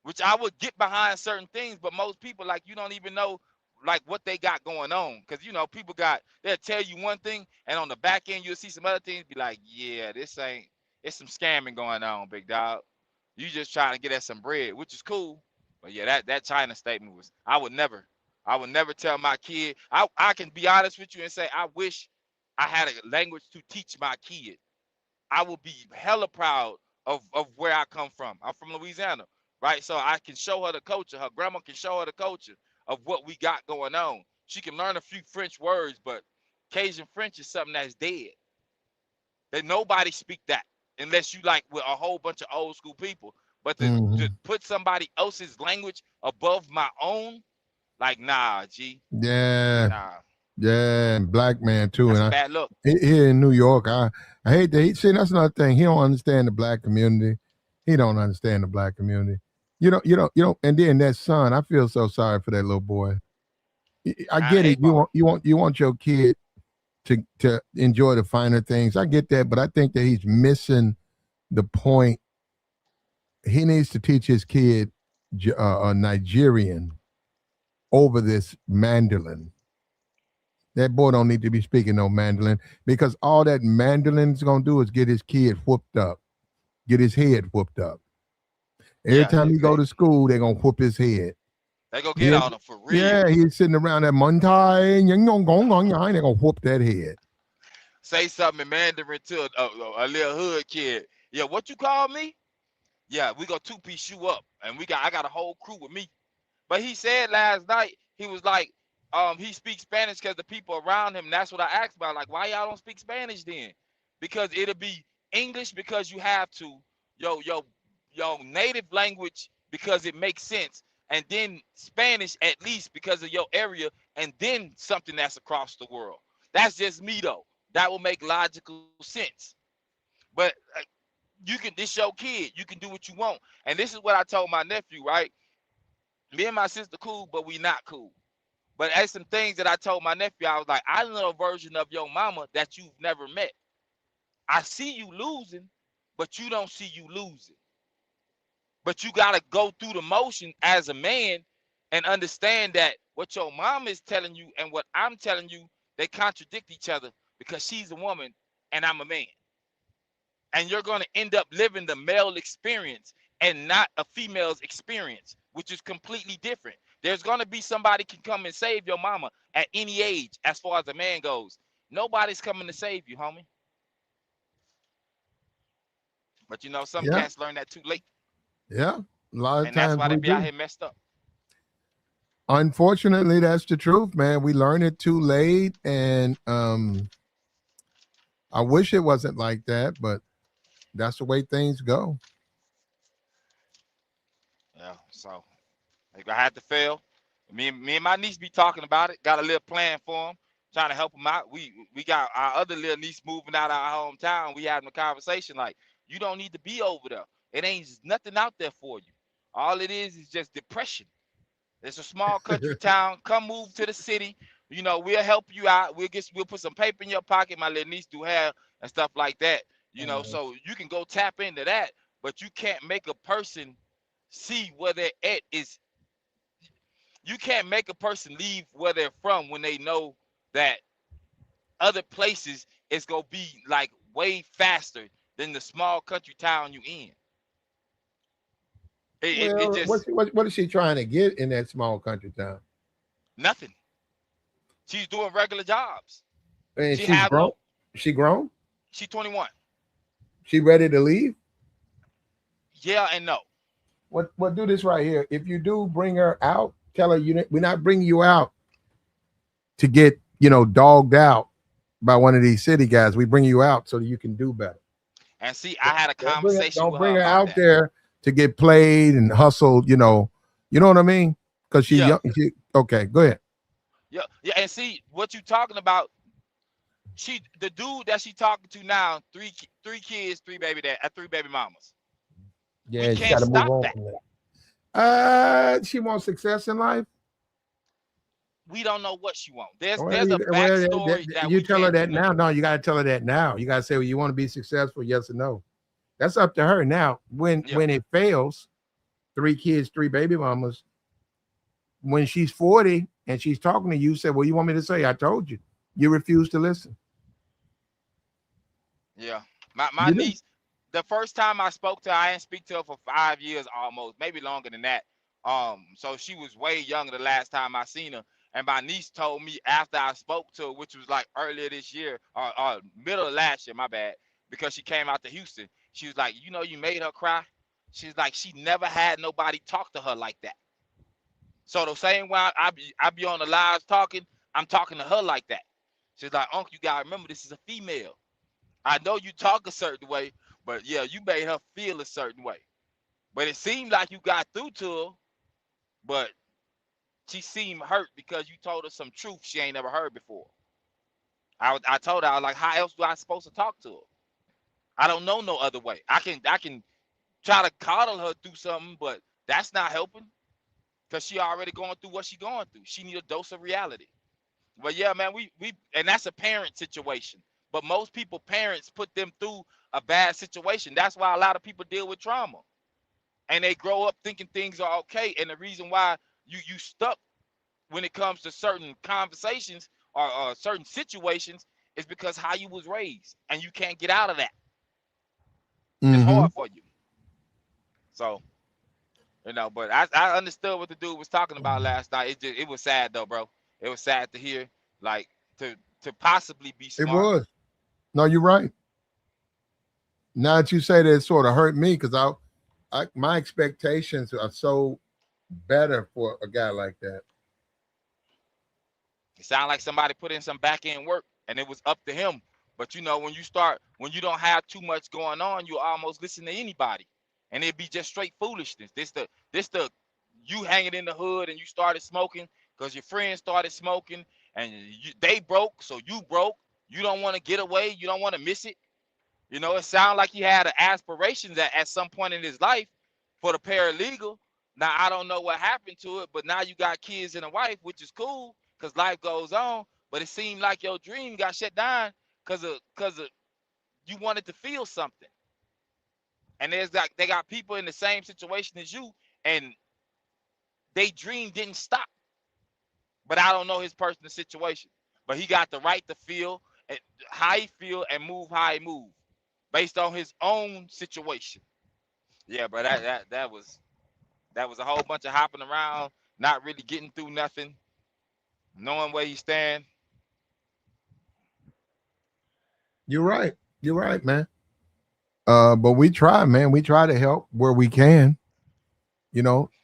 Which I would get behind certain things, but most people, like, you don't even know like what they got going on. Cause people they'll tell you one thing, and on the back end you'll see some other things, be like, yeah, it's some scamming going on, big dog. You just trying to get at some bread, which is cool. But yeah, that China statement was, I would never tell my kid. I can be honest with you and say I wish I had a language to teach my kid. I will be hella proud of where I come from. I'm from Louisiana, right? So I can show her the culture. Her grandma can show her the culture of what we got going on. She can learn a few French words, but Cajun French is something that's dead. That nobody speak that unless you like with a whole bunch of old school people. But to
Mm-hmm.
put somebody else's language above my own, like, nah, G,
Yeah,
nah,
yeah, and black man too.
that's a
And
bad look.
here in New York, I hate that. See, that's another thing. He don't understand the black community. He don't understand the black community. You don't. And then that son, I feel so sorry for that little boy. I
I
get it.
hate ball.
You want your kid to enjoy the finer things. I get that, but I think that he's missing the point. He needs to teach his kid Nigerian over this mandolin. That boy don't need to be speaking no mandolin, because all that mandolin's gonna do is get his kid whooped up, get his head whooped up. Every
Yeah,
time he go to school, they're gonna whoop his head.
they go get
Yeah,
on them for real.
yeah, he's sitting around that Montai, and they're gonna whoop that head.
Say something in Mandarin to a little hood kid. Yeah, what you call me? Yeah, we gonna two-piece you up, and I got a whole crew with me. But he said last night, he was like, he speaks Spanish because the people around him. That's what I asked about. Like, why y'all don't speak Spanish then? Because it'll be English because you have to, yo native language because it makes sense, and then Spanish at least because of your area, and then something that's across the world. That's just me though. That will make logical sense. But you can, this your kid. You can do what you want. And this is what I told my nephew, right? Me and my sister cool, but we not cool. But as some things that I told my nephew, I was like, I know a version of your mama that you've never met. I see you losing, but you don't see you losing. But you gotta go through the motion as a man and understand that what your mom is telling you and what I'm telling you, they contradict each other because she's a woman and I'm a man. And you're going to end up living the male experience and not a female's experience, which is completely different. There's going to be somebody can come and save your mama at any age as far as a man goes. Nobody's coming to save you, homie. But some
Yeah,
cats learn that too late,
yeah. A lot of
and that's
times
why they
we
be out
do.
here messed up.
Unfortunately, that's the truth, man. We learn it too late, and I wish it wasn't like that, but that's the way things go.
Yeah, so if I had to fail, me and my niece be talking about it. Got a little plan for him, trying to help him out. We got our other little niece moving out of our hometown. We having a conversation like, you don't need to be over there. It ain't nothing out there for you. All it is just depression. It's a small country town. Come move to the city. We'll help you out. We'll put some paper in your pocket. My little niece do hair and stuff like that. So you can go tap into that, but you can't make a person see where they're at is you can't make a person leave where they're from when they know that other places is gonna be like way faster than the small country town you in. It
Well,
just
what is she trying to get in that small country town?
nothing. She's doing regular jobs.
And
She
she's
have
grown.
no.
She grown.
She 21.
She ready to leave.
Yeah and no.
What do this right here? If you do bring her out, tell her we're not bringing you out to get dogged out by one of these city guys. We bring you out so that you can do better.
And see, I had a
Don't bring her,
conversation
don't
with her
bring her
about
out
that.
there to get played and hustled. You know what I mean? Because she
Yeah,
young. Okay, go ahead.
Yeah, yeah, and see what you talking about. The dude that she talking to now, three kids, three baby mamas. We
Yeah, she got
can't
to move
stop
on
that.
from that. She wants success in life.
We don't know what she wants.
Well,
There's a backstory that
you
we
tell her
can't do
that
nothing
now.
with.
No, you got to tell her that now. You got to say, well, you want to be successful, yes or no. That's up to her now.
Yeah,
When it fails, three kids, three baby mamas. When she's 40 and she's talking to you, say, well, you want me to say? I told you. You refuse to listen.
yeah. My
You do.
niece, the first time I spoke to her, I didn't speak to her for 5 years almost, maybe longer than that. So she was way younger the last time I seen her. And my niece told me after I spoke to her, which was like earlier this year or middle of last year, my bad, because she came out to Houston. She was like, you made her cry. She's like, she never had nobody talk to her like that. So the same way I be on the lives talking, I'm talking to her like that. She's like, Uncle, you gotta remember this is a female. I know you talk a certain way, but yeah, you made her feel a certain way. But it seemed like you got through to her, but she seemed hurt because you told her some truth she ain't never heard before. I told her, I was like, how else do I supposed to talk to her? I don't know no other way. I can try to coddle her through something, but that's not helping because she already going through what she going through. She need a dose of reality. But yeah, man, we and that's a parent situation. But most people, parents put them through a bad situation. That's why a lot of people deal with trauma. And they grow up thinking things are okay. And the reason why you stuck when it comes to certain conversations or certain situations is because how you was raised. And you can't get out of that. It's
Mm-hmm.
hard for you. So, but I understood what the dude was talking about last night. It was sad though, bro. It was sad to hear, like, to possibly be
It
smart.
was. No, you're right. Now that you say that, it sort of hurt me because my expectations are so better for a guy like that.
It sounded like somebody put in some back end work and it was up to him. But when you don't have too much going on, you almost listen to anybody. And it'd be just straight foolishness. This the you hanging in the hood and you started smoking because your friends started smoking and they broke, so you broke. You don't want to get away, you don't want to miss it. It sounded like he had aspirations at some point in his life for the paralegal. Now I don't know what happened to it, but now you got kids and a wife, which is cool because life goes on. But it seemed like your dream got shut down because of you wanted to feel something. And they got people in the same situation as you, and they dream didn't stop. But I don't know his personal situation. But he got the right to feel how he feel and move how he move based on his own situation. Yeah, but that was a whole bunch of hopping around, not really getting through nothing, knowing where you stand.
You're right. You're right, man. But we try, man. We try to help where we can.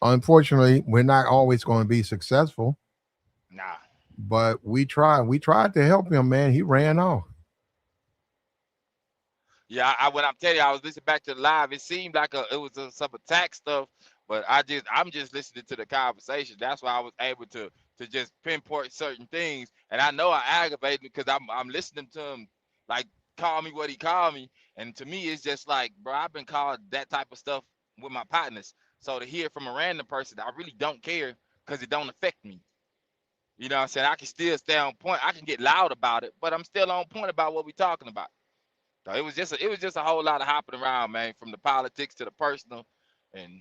Unfortunately, we're not always going to be successful,
Nah.
but we try. We tried to help him, man. He ran off.
Yeah, when I'm telling you, I was listening back to the live. It seemed like it was some attack stuff, but I'm just listening to the conversation. That's why I was able to just pinpoint certain things. And I know I aggravated because I'm listening to him like call me what he called me, and to me it's just like, bro, I've been called that type of stuff with my partners. So to hear from a random person, I really don't care because it don't affect me. You know what I'm saying? I can still stay on point. I can get loud about it, but I'm still on point about what we're talking about. So it was just a whole lot of hopping around, man, from the politics to the personal, and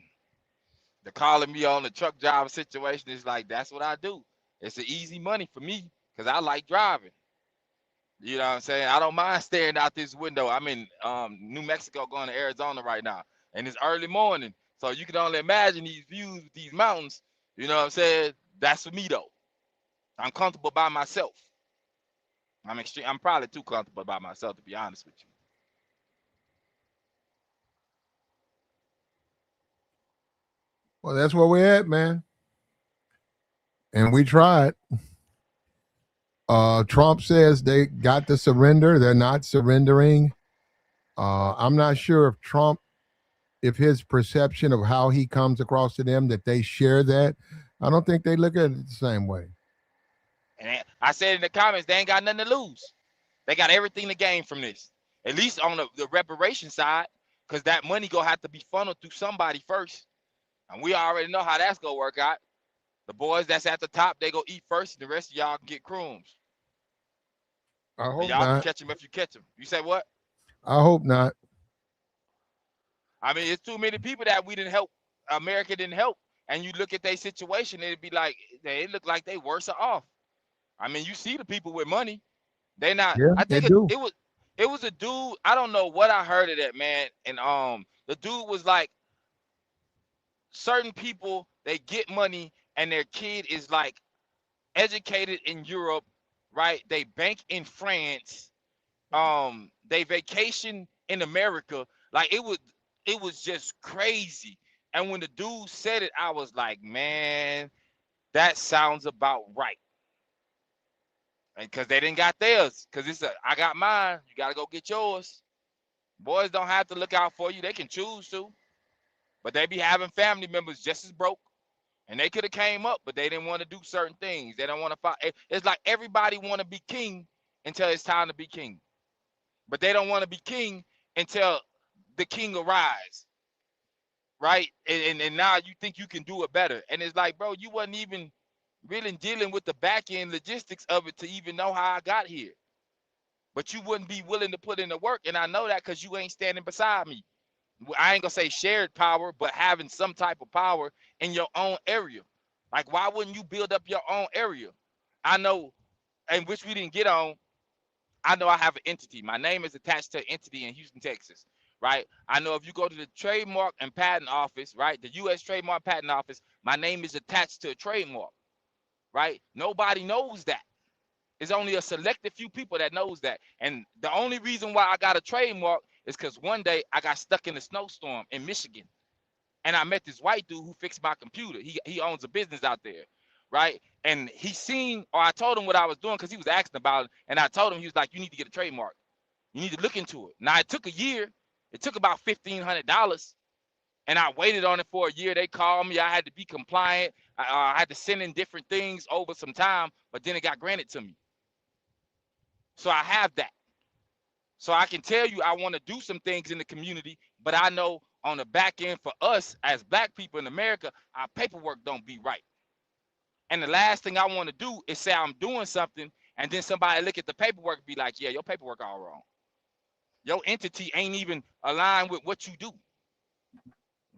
the calling me on the truck driver situation is like that's what I do. It's an easy money for me because I like driving. You know what I'm saying? I don't mind staring out this window. I'm in New Mexico going to Arizona right now, and it's early morning, so you can only imagine these views, these mountains. You know what I'm saying? That's for me though. I'm comfortable by myself. I'm probably too comfortable by myself to be honest with you.
Well, that's where we're at, man. And we tried. Trump says they got to surrender. They're not surrendering. I'm not sure if his perception of how he comes across to them, that they share that. I don't think they look at it the same way.
And I said in the comments, they ain't got nothing to lose. They got everything to gain from this. At least on the reparation side, because that money gonna have to be funneled through somebody first. And we already know how that's gonna work out. The boys that's at the top, they go eat first, and the rest of y'all can get crumbs.
I
And
hope
y'all can
not.
catch them if you catch them. You say what?
I hope not.
I mean, it's too many people that we didn't help. America didn't help. And you look at their situation, it'd be like they look like they worse off. I mean, you see the people with money. They not.
Yeah,
I
they
think
do.
it was a dude. I don't know what I heard of that man. And the dude was like, certain people they get money and their kid is like educated in Europe, right? They bank in France. They vacation in America. Like it was just crazy. And when the dude said it, I was like, man, that sounds about right. And because they didn't got theirs, because I got mine. You gotta go get yours. Boys don't have to look out for you. They can choose to, but they be having family members just as broke, and they could have came up, but they didn't want to do certain things. They don't want to fight. It's like everybody want to be king until it's time to be king, but they don't want to be king until the king arrives, right? And now you think you can do it better, and it's like, bro, you wasn't even really dealing with the back end logistics of it to even know how I got here. But you wouldn't be willing to put in the work, and I know that because you ain't standing beside me. I ain't gonna say shared power, but having some type of power in your own area. Like, why wouldn't you build up your own area? I know, and which we didn't get on. I know I have an entity. My name is attached to an entity in Houston, Texas, right? I know if you go to the trademark and patent office, right, the U.S. Trademark Patent Office, my name is attached to a trademark, right? Nobody knows that. It's only a selected few people that knows that. And the only reason why I got a trademark is because one day I got stuck in a snowstorm in Michigan. And I met this white dude who fixed my computer. He owns a business out there, right? And he seen, or I told him what I was doing because he was asking about it. And I told him, he was like, you need to get a trademark. You need to look into it. Now, it took a year. It took about $1,500. And I waited on it for a year. They called me. I had to be compliant. I had to send in different things over some time, but then it got granted to me. So I have that. So I can tell you I want to do some things in the community, but I know on the back end for us as black people in America, our paperwork don't be right. And the last thing I want to do is say I'm doing something and then somebody look at the paperwork and be like, yeah, your paperwork all wrong. Your entity ain't even aligned with what you do.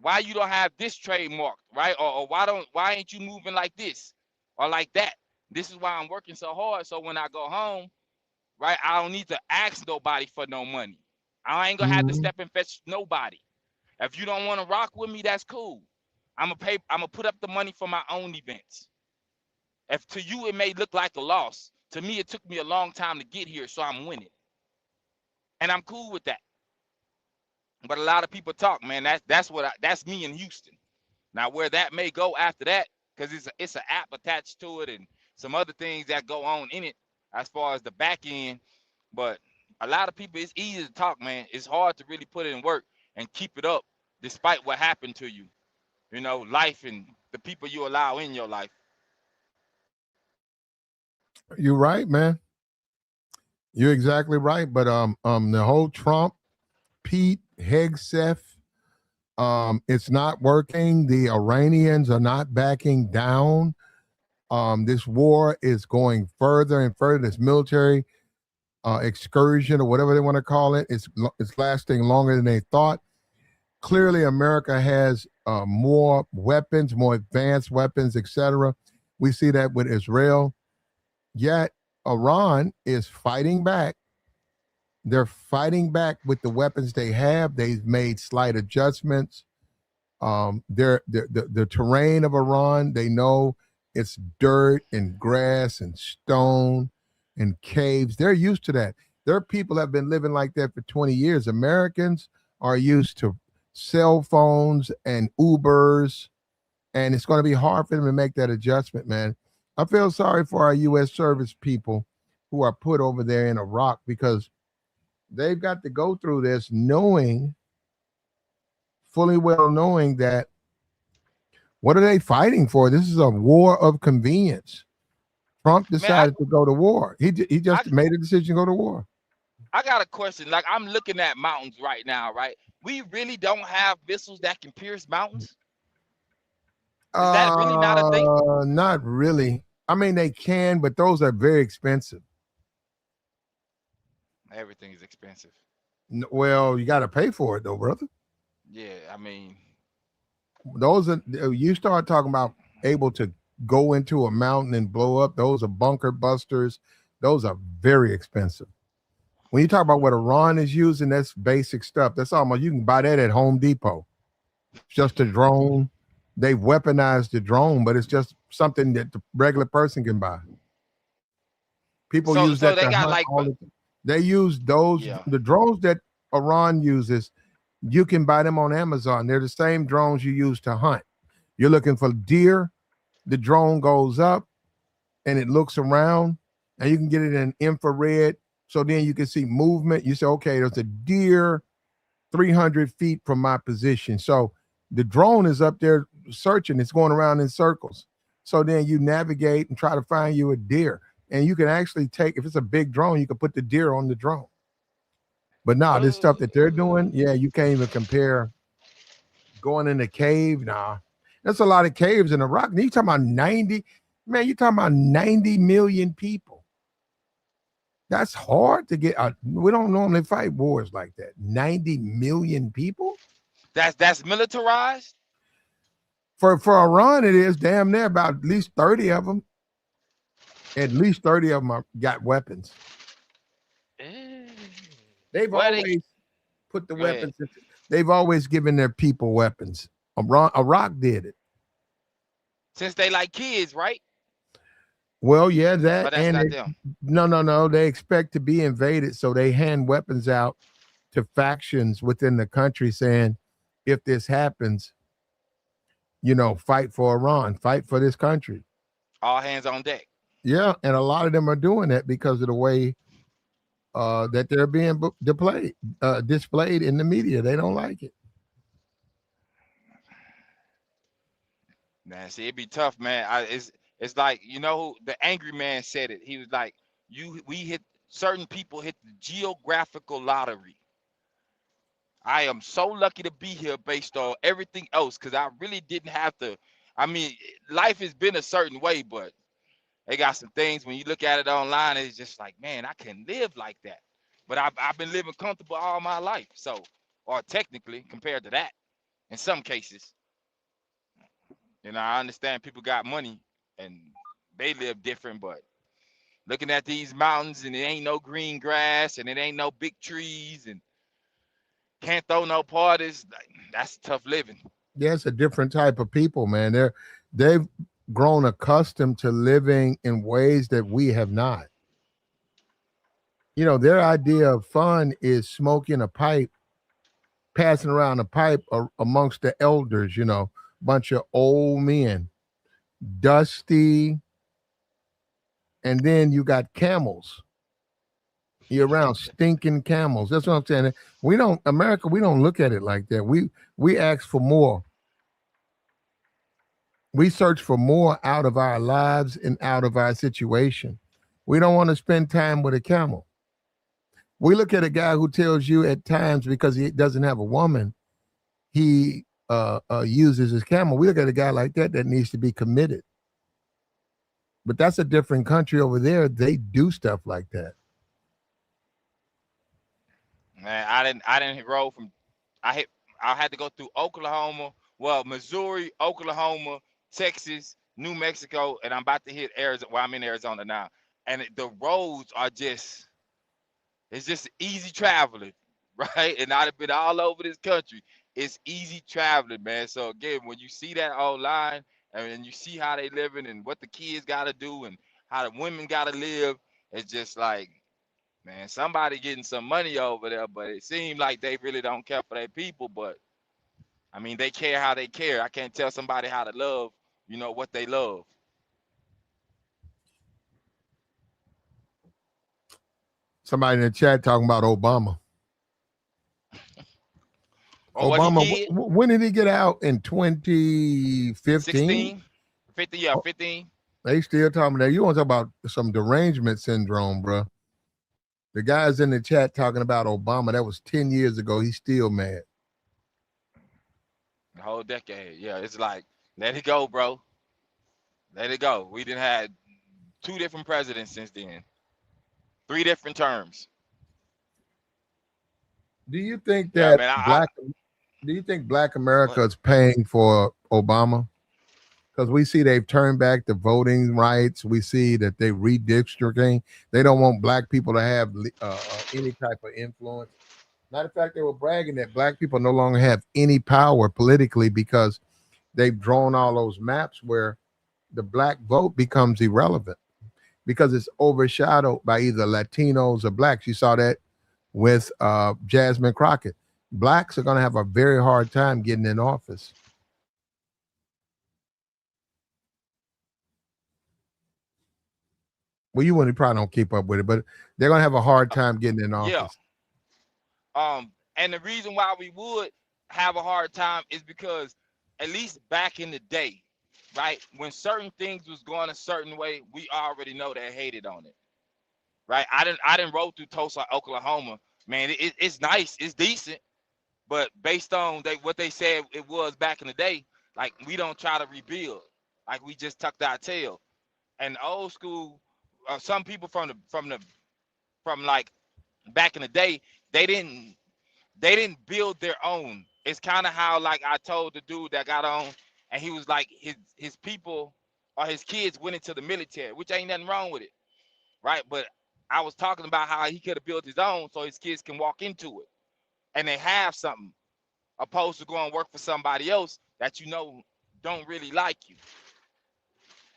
Why you don't have this trademark, right? Or why ain't you moving like this or like that? This is why I'm working so hard. So when I go home, right, I don't need to ask nobody for no money. I ain't gonna have to
Mhm.
step and fetch nobody. If you don't want to rock with me, that's cool. I'm gonna put up the money for my own events. If to you it may look like a loss, to me it took me a long time to get here, so I'm winning, and I'm cool with that. But a lot of people talk, man. That's me in Houston. Now where that may go after that, because it's an app attached to it and some other things that go on in it as far as the back end. But a lot of people, it's easy to talk, man. It's hard to really put it in work and keep it up despite what happened to you. You know, life and the people you allow in your life.
You're right, man. You're exactly right. But the whole Trump, Pete, Hegseth, it's not working. The Iranians are not backing down. This war is going further and further. This military excursion or whatever they want to call it, it's lasting longer than they thought. Clearly, America has more weapons, more advanced weapons, etc. We see that with Israel. Yet Iran is fighting back. They're fighting back with the weapons they have. They've made slight adjustments. The terrain of Iran, they know it's dirt and grass and stone and caves. They're used to that. Their people have been living like that for 20 years. Americans are used to cell phones and Ubers, and it's going to be hard for them to make that adjustment, man. I feel sorry for our U.S. service people who are put over there in Iraq because they've got to go through this knowing, fully well knowing that what are they fighting for? This is a war of convenience. Trump
Man,
decided to go to war. He
I
just made a decision to go to war.
I got a question. Like I'm looking at mountains right now, right? We really don't have missiles that can pierce mountains. Is that really not a thing?
Not really. I mean, they can, but those are very expensive.
Everything is expensive.
Well, you got to pay for it though, brother.
Yeah, I mean,
Those are you start talking about able to go into a mountain and blow up. Those are bunker busters. Those are very expensive. When you talk about what Iran is using, that's basic stuff. That's almost you can buy that at Home Depot. It's just a drone. They've weaponized the drone, but it's just something that the regular person can buy. People use
so
that
they
to
got
hunt
like,
all the time. They use those
yeah.
the drones that Iran uses. You can buy them on Amazon. They're the same drones you use to hunt. You're looking for deer. The drone goes up and it looks around, and you can get it in infrared. So then you can see movement. You say, okay, there's a deer 300 feet from my position. So the drone is up there searching. It's going around in circles. So then you navigate and try to find you a deer. And you can actually take, if it's a big drone, you can put the deer on the drone. But now this stuff that they're doing, yeah, you can't even compare going in a cave. Nah, that's a lot of caves in Iraq. You talking about 90, man, you talking about 90 million people. That's hard to get. We don't normally fight wars like that. 90 million people?
That's militarized.
For Iran, it is damn near about at least 30 of them. At least 30 of them got weapons.
Eh.
They've
Well, they
always put the
go ahead.
weapons. They've always given their people weapons. Iraq did it.
Since they like kids, right?
Well, yeah, that
But that's
and
not
it,
them.
no. They expect to be invaded, so they hand weapons out to factions within the country, saying, "If this happens, fight for Iran, fight for this country."
All hands on deck.
Yeah, and a lot of them are doing that because of the way that they're being displayed in the media. They don't like it.
Man, see, it'd be tough, man. It's like the angry man said it. He was like, we hit certain people hit the geographical lottery. I am so lucky to be here based on everything else because I really didn't have to. I mean, life has been a certain way, but they got some things when you look at it online, it's just like, man, I can live like that. But I've been living comfortable all my life. So, or technically compared to that, in some cases, I understand people got money and they live different, but looking at these mountains and it ain't no green grass and it ain't no big trees and can't throw no parties, like, that's tough living.
There's a different type of people, man. They've grown accustomed to living in ways that we have not. Their idea of fun is smoking a pipe, passing around a pipe amongst the elders, bunch of old men, dusty, and then you got camels. You're around stinking camels. That's what I'm saying. America, we don't look at it like that. We ask for more. We search for more out of our lives and out of our situation. We don't want to spend time with a camel. We look at a guy who tells you at times because he doesn't have a woman, he uses his camel. We look at a guy like that needs to be committed. But that's a different country over there. They do stuff like that.
Man, I didn't roll from I hit I had to go through Oklahoma, well, Missouri, Oklahoma, Texas, New Mexico, and I'm about to hit Arizona. Well, I'm in Arizona now. And the roads are it's just easy traveling, right? And I've been all over this country. It's easy traveling, man. So again, when you see that online and you see how they living and what the kids gotta do and how the women gotta live, it's just like, man, somebody getting some money over there, but it seems like they really don't care for their people. But I mean, they care how they care. I can't tell somebody how to love, what they love.
Somebody in the chat talking about Obama.
Or what he
Obama,
did,
when did he get out? In 2015?
16, 50, yeah, 15.
They still talking that. You want to talk about some derangement syndrome, bro? The guys in the chat talking about Obama. That was 10 years ago. He's still mad.
The whole decade. Yeah, it's like let it go, bro. Let it go. We done had two different presidents since then, three different terms.
Do you think
Yeah,
that
man.
black? Do you think Black
What?
America is paying for Obama? Because we see they've turned back the voting rights. We see that they redistricting. They don't want black people to have any type of influence. Matter of fact, they were bragging that black people no longer have any power politically because they've drawn all those maps where the black vote becomes irrelevant because it's overshadowed by either Latinos or blacks. You saw that with Jasmine Crockett. Blacks are going to have a very hard time getting in office. Well, you wouldn't probably don't keep up with it, but they're going to have a hard time getting in
Yeah.
office.
And the reason why we would have a hard time is because at least back in the day, right, when certain things was going a certain way, we already know they hated on it, right? I didn't roll through Tulsa, Oklahoma, man. It's nice, it's decent, but based on what they said it was back in the day, like we don't try to rebuild, like we just tucked our tail. And old school, some people from like back in the day, they didn't they didn't build their own. It's kind of how like I told the dude that got on, and he was like his people or his kids went into the military, which ain't nothing wrong with it, right? But I was talking about how he could have built his own so his kids can walk into it and they have something, opposed to going work for somebody else that you know don't really like you.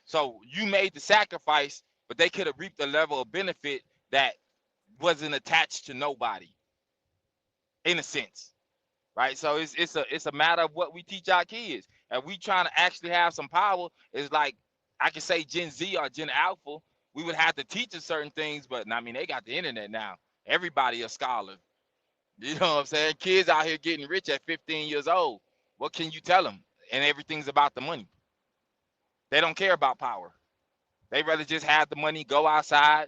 So you made the sacrifice, but they could have reaped a level of benefit that wasn't attached to nobody, in a sense, right? So it's a matter of what we teach our kids. And we trying to actually have some power. Is like I can say Gen Z or Gen Alpha, we would have to teach them certain things, but I mean they got the internet now. Everybody a scholar. You know what I'm saying? Kids out here getting rich at 15 years old. What can you tell them? And everything's about the money. They don't care about power. They rather just have the money, go outside.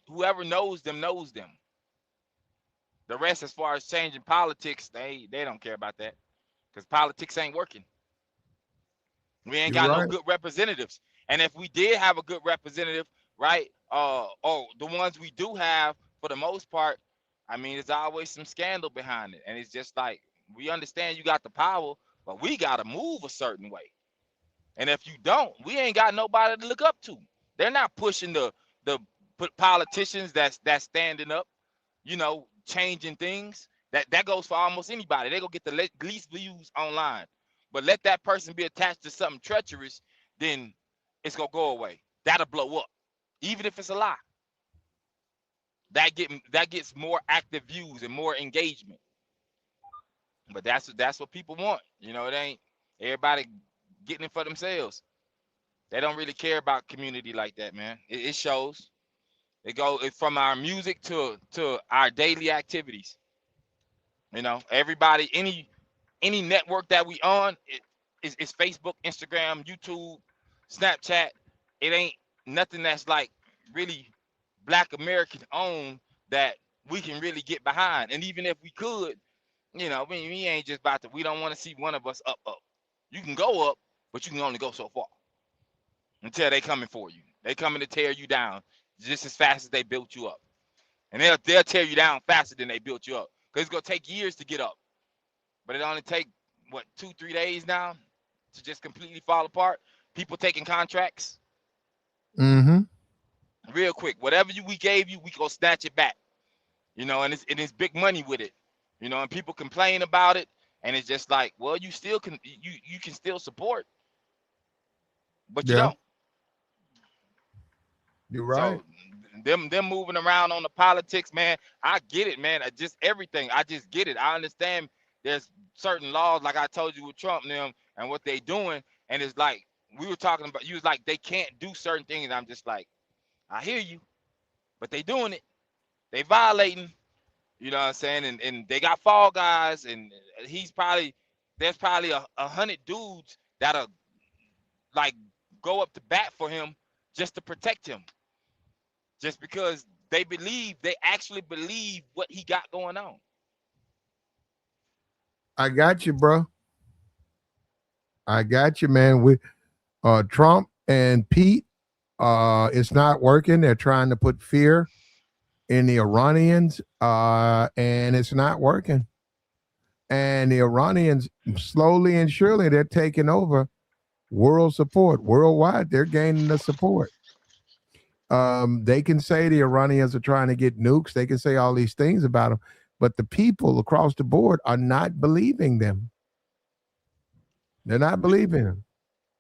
Whoever knows them knows them. The rest, as far as changing politics, they don't care about that because politics ain't working. We ain't
You're
got no
right.
good representatives. And if we did have a good representative, right? Oh, the ones we do have, for the most part, I mean, there's always some scandal behind it, and it's just like we understand you got the power, but we gotta move a certain way. And if you don't, we ain't got nobody to look up to. They're not pushing the politicians that's standing up, changing things. That goes for almost anybody. They go get the least views online, but let that person be attached to something treacherous, then it's gonna go away. That'll blow up, even if it's a lie. That gets more active views and more engagement. But that's what people want. It ain't everybody getting it for themselves. They don't really care about community like that, man. It shows. It from our music to our daily activities. Everybody, any network that we on, it's Facebook, Instagram, YouTube, Snapchat. It ain't nothing that's like really Black American owned that we can really get behind. And even if we could, we ain't just about to. We don't want to see one of us up. You can go up, but you can only go so far until they coming for you. They coming to tear you down just as fast as they built you up, and they'll tear you down faster than they built you up because it's gonna take years to get up. But it only take what 2-3 days now to just completely fall apart. People taking contracts
Mm-hmm.
real quick. Whatever we gave you, we gonna snatch it back. And it's big money with it. And people complain about it, and it's just like, well, you still can still support, but you
Yeah,
don't.
you're right.
So them moving around on the politics, man, I get it, man. Just everything, I just get it. I understand there's certain laws, like I told you with Trump and them and what they doing, and it's like we were talking about. You was like they can't do certain things. And I'm just like, I hear you, but they doing it. They violating. You know what I'm saying? And they got fall guys, and there's probably 100 dudes that are like go up to bat for him just to protect him, just because they actually believe what he got going on.
I got you, bro. I got you, man. We Trump and Pete, it's not working. They're trying to put fear in the Iranians, and it's not working. And the Iranians, slowly and surely, they're taking over world support worldwide. They're gaining the support. They can say the Iranians are trying to get nukes. They can say all these things about them, but the people across the board are not believing them. They're not
Do,
believing them.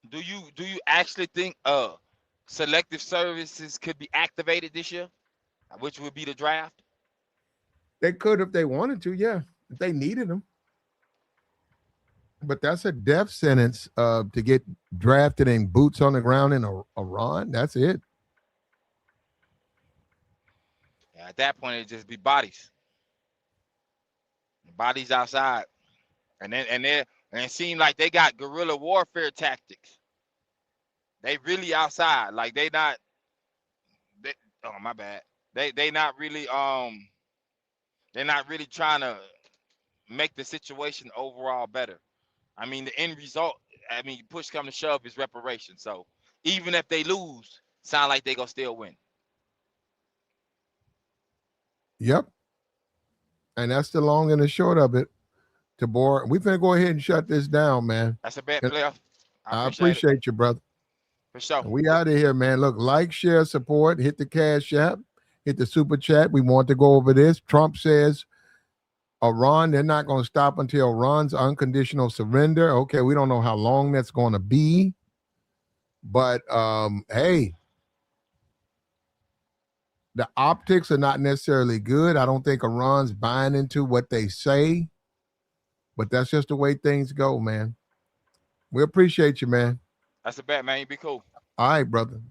do you actually think selective services could be activated this year, which would be the draft?
They could if they wanted to, yeah, if they needed them. But that's a death sentence to get drafted in boots on the ground in Iran. That's it.
Yeah, at that point, it'd just be bodies outside, and it seemed like they got guerrilla warfare tactics. They really outside, like they not. They, oh my bad. They not really they're not really trying to make the situation overall better. I mean, the end result. I mean, push come to shove is reparation. So even if they lose, sound like they gonna still win.
Yep. And that's the long and the short of it. Tabor, we're going to go ahead and shut this down, man.
That's a bet,
And
player. I
I
appreciate it
appreciate you, brother.
for sure.
And we out of here, man. Look, like, share, support, hit the cash app, hit the super chat. We want to go over this. Trump says Iran, they're not going to stop until Iran's unconditional surrender. Okay, we don't know how long that's going to be. But hey, the optics are not necessarily good. I don't think Iran's buying into what they say, but that's just the way things go, man. We appreciate you, man.
That's a bet, man. You be cool.
All right, brother.